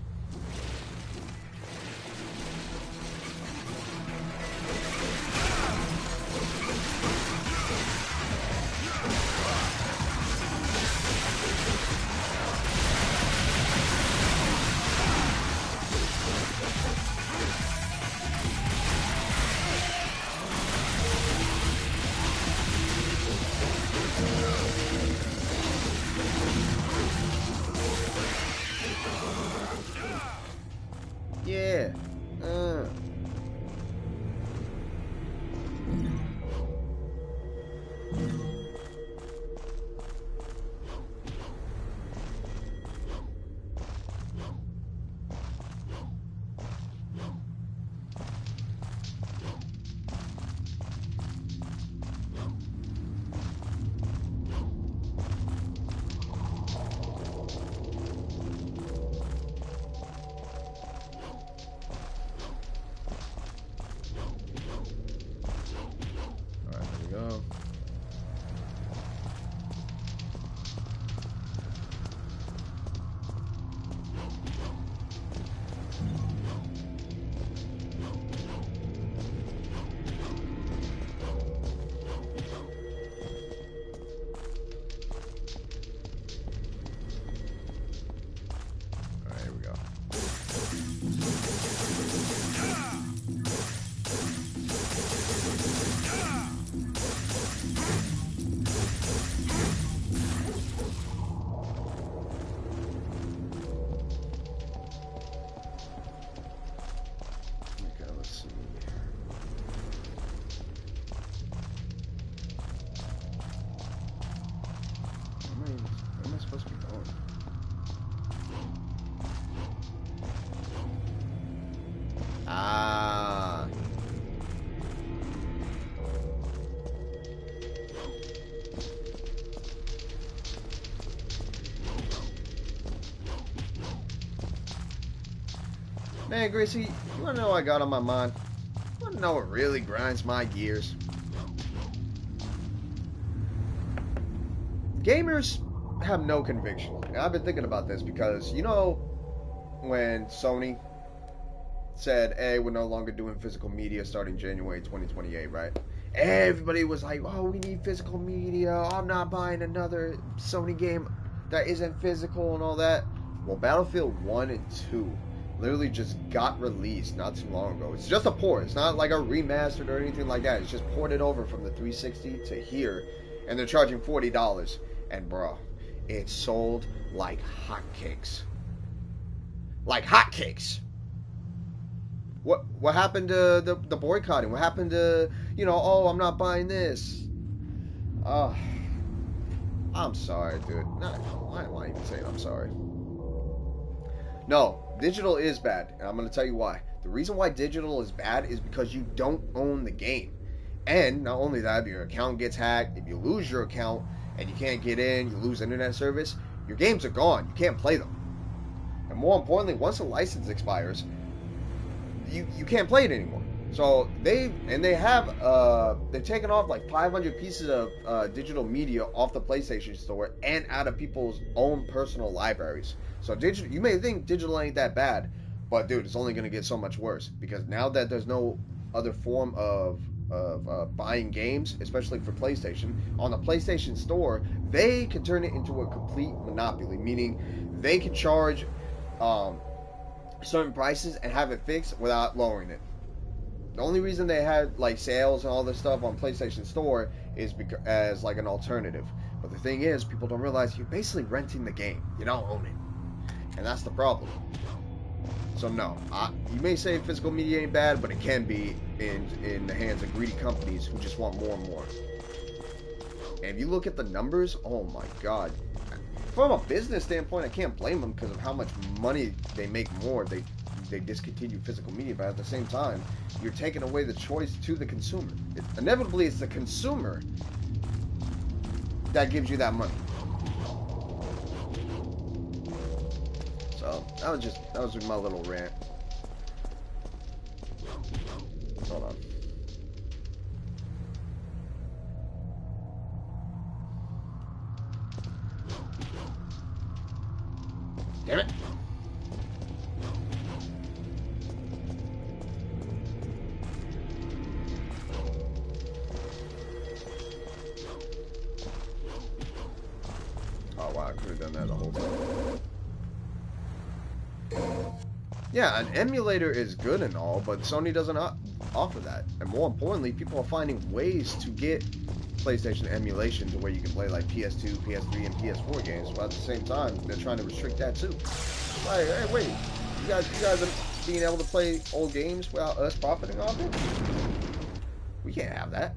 Man, Gracie, you wanna know what I got on my mind? You wanna know what really grinds my gears? Gamers have no conviction. And I've been thinking about this because, you know, when Sony said, hey, we're no longer doing physical media starting January 2028, right? Everybody was like, oh, we need physical media. I'm not buying another Sony game that isn't physical and all that. Well, Battlefield 1 and 2 literally just got released not too long ago. It's just a port. It's not like a remastered or anything like that. It's just ported over from the 360 to here, and they're charging $40. And bro, it sold like hotcakes. Like hotcakes. What happened to the boycotting? What happened to, you know, oh, I'm not buying this. I'm sorry, dude. Why am I even saying I'm sorry? No, digital is bad, and I'm going to tell you why. The reason why digital is bad is because you don't own the game. And not only that, if your account gets hacked, if you lose your account and you can't get in, you lose internet service, your games are gone. You can't play them. And more importantly, once the license expires, you can't play it anymore. So they've taken off like 500 pieces of digital media off the PlayStation Store and out of people's own personal libraries. So digital, you may think digital ain't that bad, but dude, it's only going to get so much worse because now that there's no other form of buying games, especially for PlayStation, on the PlayStation Store, they can turn it into a complete monopoly, meaning they can charge certain prices and have it fixed without lowering it. The only reason they had like sales and all this stuff on PlayStation Store is because as like an alternative. But the thing is, people don't realize you're basically renting the game. You don't own it, and that's the problem. So no, you may say physical media ain't bad, but it can be in the hands of greedy companies who just want more and more. And if you look at the numbers, oh my god. From a business standpoint, I can't blame them because of how much money they make more. They discontinue physical media, but at the same time, you're taking away the choice to the consumer. Inevitably, it's the consumer that gives you that money. So that was my little rant. Hold on. Damn it. Oh wow, I could have done that the whole time. Yeah, an emulator is good and all, but Sony doesn't offer that. And more importantly, people are finding ways to get PlayStation emulation to where you can play like PS2, PS3, and PS4 games, but at the same time, they're trying to restrict that too. Like, hey, wait, you guys are being able to play old games without us profiting off it? We can't have that.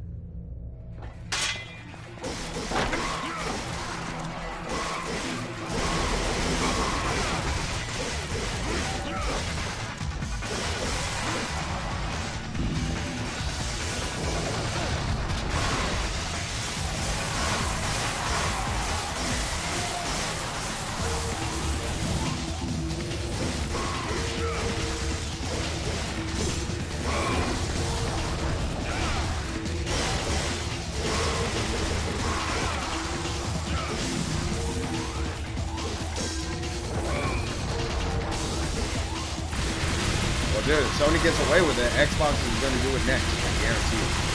Dude, if Sony gets away with it, Xbox is going to do it next. I guarantee it.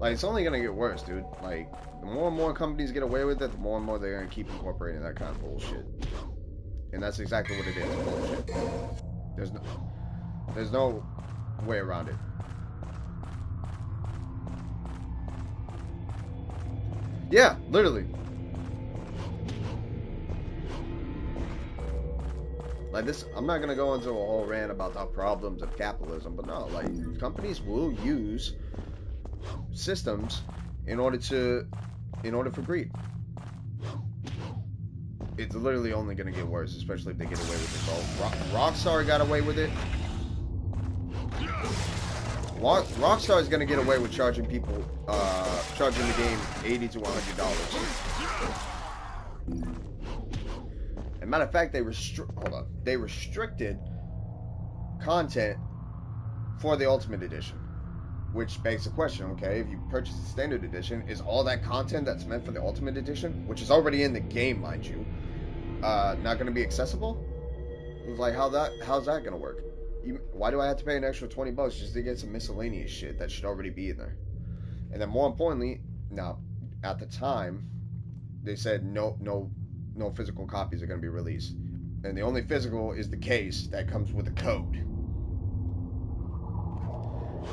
Like, it's only gonna get worse, dude. Like, the more and more companies get away with it, the more and more they're gonna keep incorporating that kind of bullshit. And that's exactly what it is, bullshit. There's no way around it. Yeah, literally. Like this, I'm not gonna go into a whole rant about the problems of capitalism, but no, like companies will use systems in order for greed. It's literally only gonna get worse, especially if they get away with it, bro. Rockstar got away with it. Rockstar is gonna get away with charging people, charging the game $80 to $100. As a matter of fact, they restricted content for the Ultimate Edition, which begs the question: okay, if you purchase the Standard Edition, is all that content that's meant for the Ultimate Edition, which is already in the game, mind you, not going to be accessible? It's like, how's that going to work? Why do I have to pay an extra $20 just to get some miscellaneous shit that should already be in there? And then more importantly, now at the time, they said no physical copies are going to be released, and the only physical is the case that comes with a code.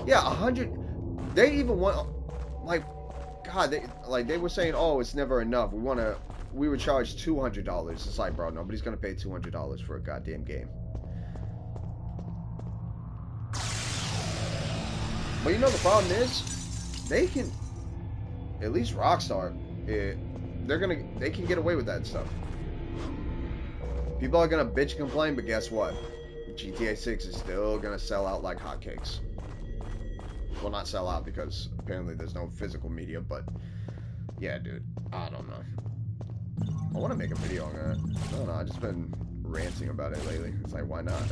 Yeah, 100. They even want, like, God, they were saying, oh, it's never enough. We were charged $200. It's like, bro, nobody's gonna pay $200 for a goddamn game. But you know the problem is, they can, at least Rockstar, they can get away with that stuff. People are gonna bitch and complain, but guess what? GTA 6 is still gonna sell out like hotcakes. Well, not sell out because apparently there's no physical media, but yeah, dude, I don't know. I want to make a video on that. I don't know, I've just been ranting about it lately. It's like, why not?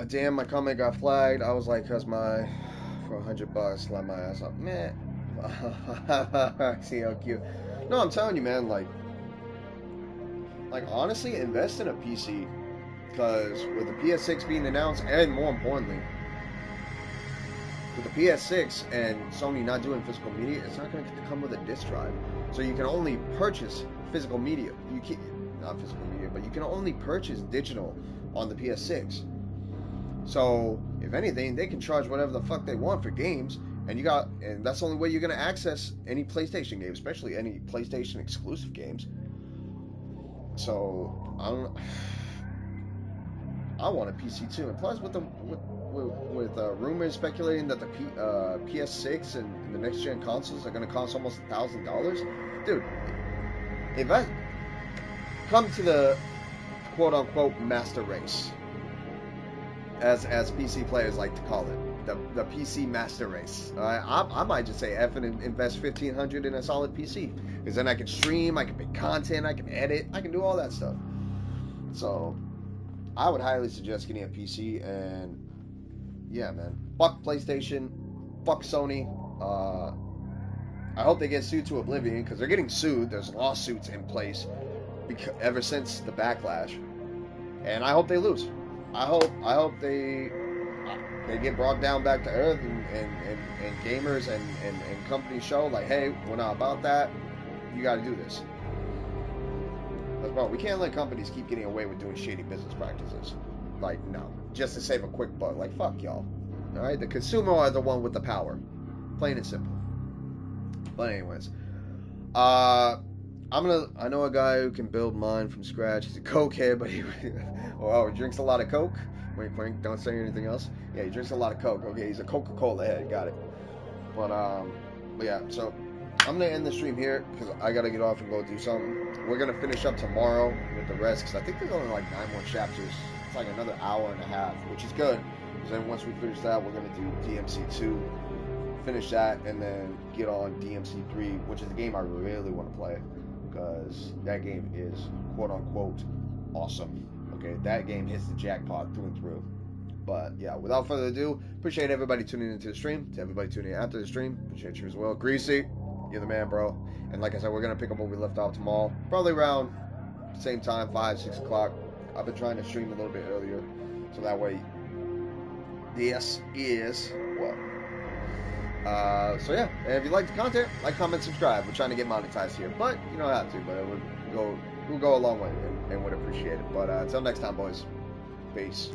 Damn, my comment got flagged. I was like, for $100, slap my ass up. Man. See how cute. No, I'm telling you, man, like honestly, invest in a PC. Because with the PS6 being announced, and more importantly, with the PS6 and Sony not doing physical media, it's not going to come with a disc drive. So you can only purchase physical media. Not physical media, but you can only purchase digital on the PS6. So, if anything, they can charge whatever the fuck they want for games, and that's the only way you're gonna access any PlayStation games, especially any PlayStation exclusive games. So, I want a PC too, and plus with rumors speculating that the PS6 and the next gen consoles are gonna cost almost $1,000, dude. If I come to the quote unquote master race, as PC players like to call it, the PC master race. I might just say F and invest $1,500 in a solid PC, because then I can stream, I can make content, I can edit, I can do all that stuff. So I would highly suggest getting a PC. And yeah, man, fuck PlayStation, fuck Sony. I hope they get sued to oblivion, because they're getting sued. There's lawsuits in place ever since the backlash, and I hope they lose. I hope they get brought down back to earth, and gamers and companies show, like, hey, we're not about that. You got to do this. But bro, we can't let companies keep getting away with doing shady business practices. Like, no, just to save a quick buck. Like, fuck y'all. All right, the consumer are the one with the power, plain and simple. But anyways, I know a guy who can build mine from scratch. He's a cokehead, but he drinks a lot of Coke. Wink, wink. Don't say anything else. Yeah, he drinks a lot of Coke. Okay, he's a Coca-Cola head. Got it. But yeah. So I'm gonna end the stream here because I gotta get off and go do something. We're gonna finish up tomorrow with the rest, because I think there's only like 9 more chapters. It's like another hour and a half, which is good. Because then once we finish that, we're gonna do DMC 2. Finish that, and then get on DMC 3, which is the game I really want to play, because that game is quote unquote awesome. Okay, that game hits the jackpot through and through. But yeah, without further ado, appreciate everybody tuning into the stream. To everybody tuning in after the stream, appreciate you as well. Greasy, you're the man, bro. And like I said, we're gonna pick up where we left off tomorrow, probably around same time, 5-6 o'clock. I've been trying to stream a little bit earlier, so that way this is what So yeah, and if you like the content, like, comment, subscribe. We're trying to get monetized here, but you don't have to. But we'll go a long way and would appreciate it. But until next time, boys. Peace.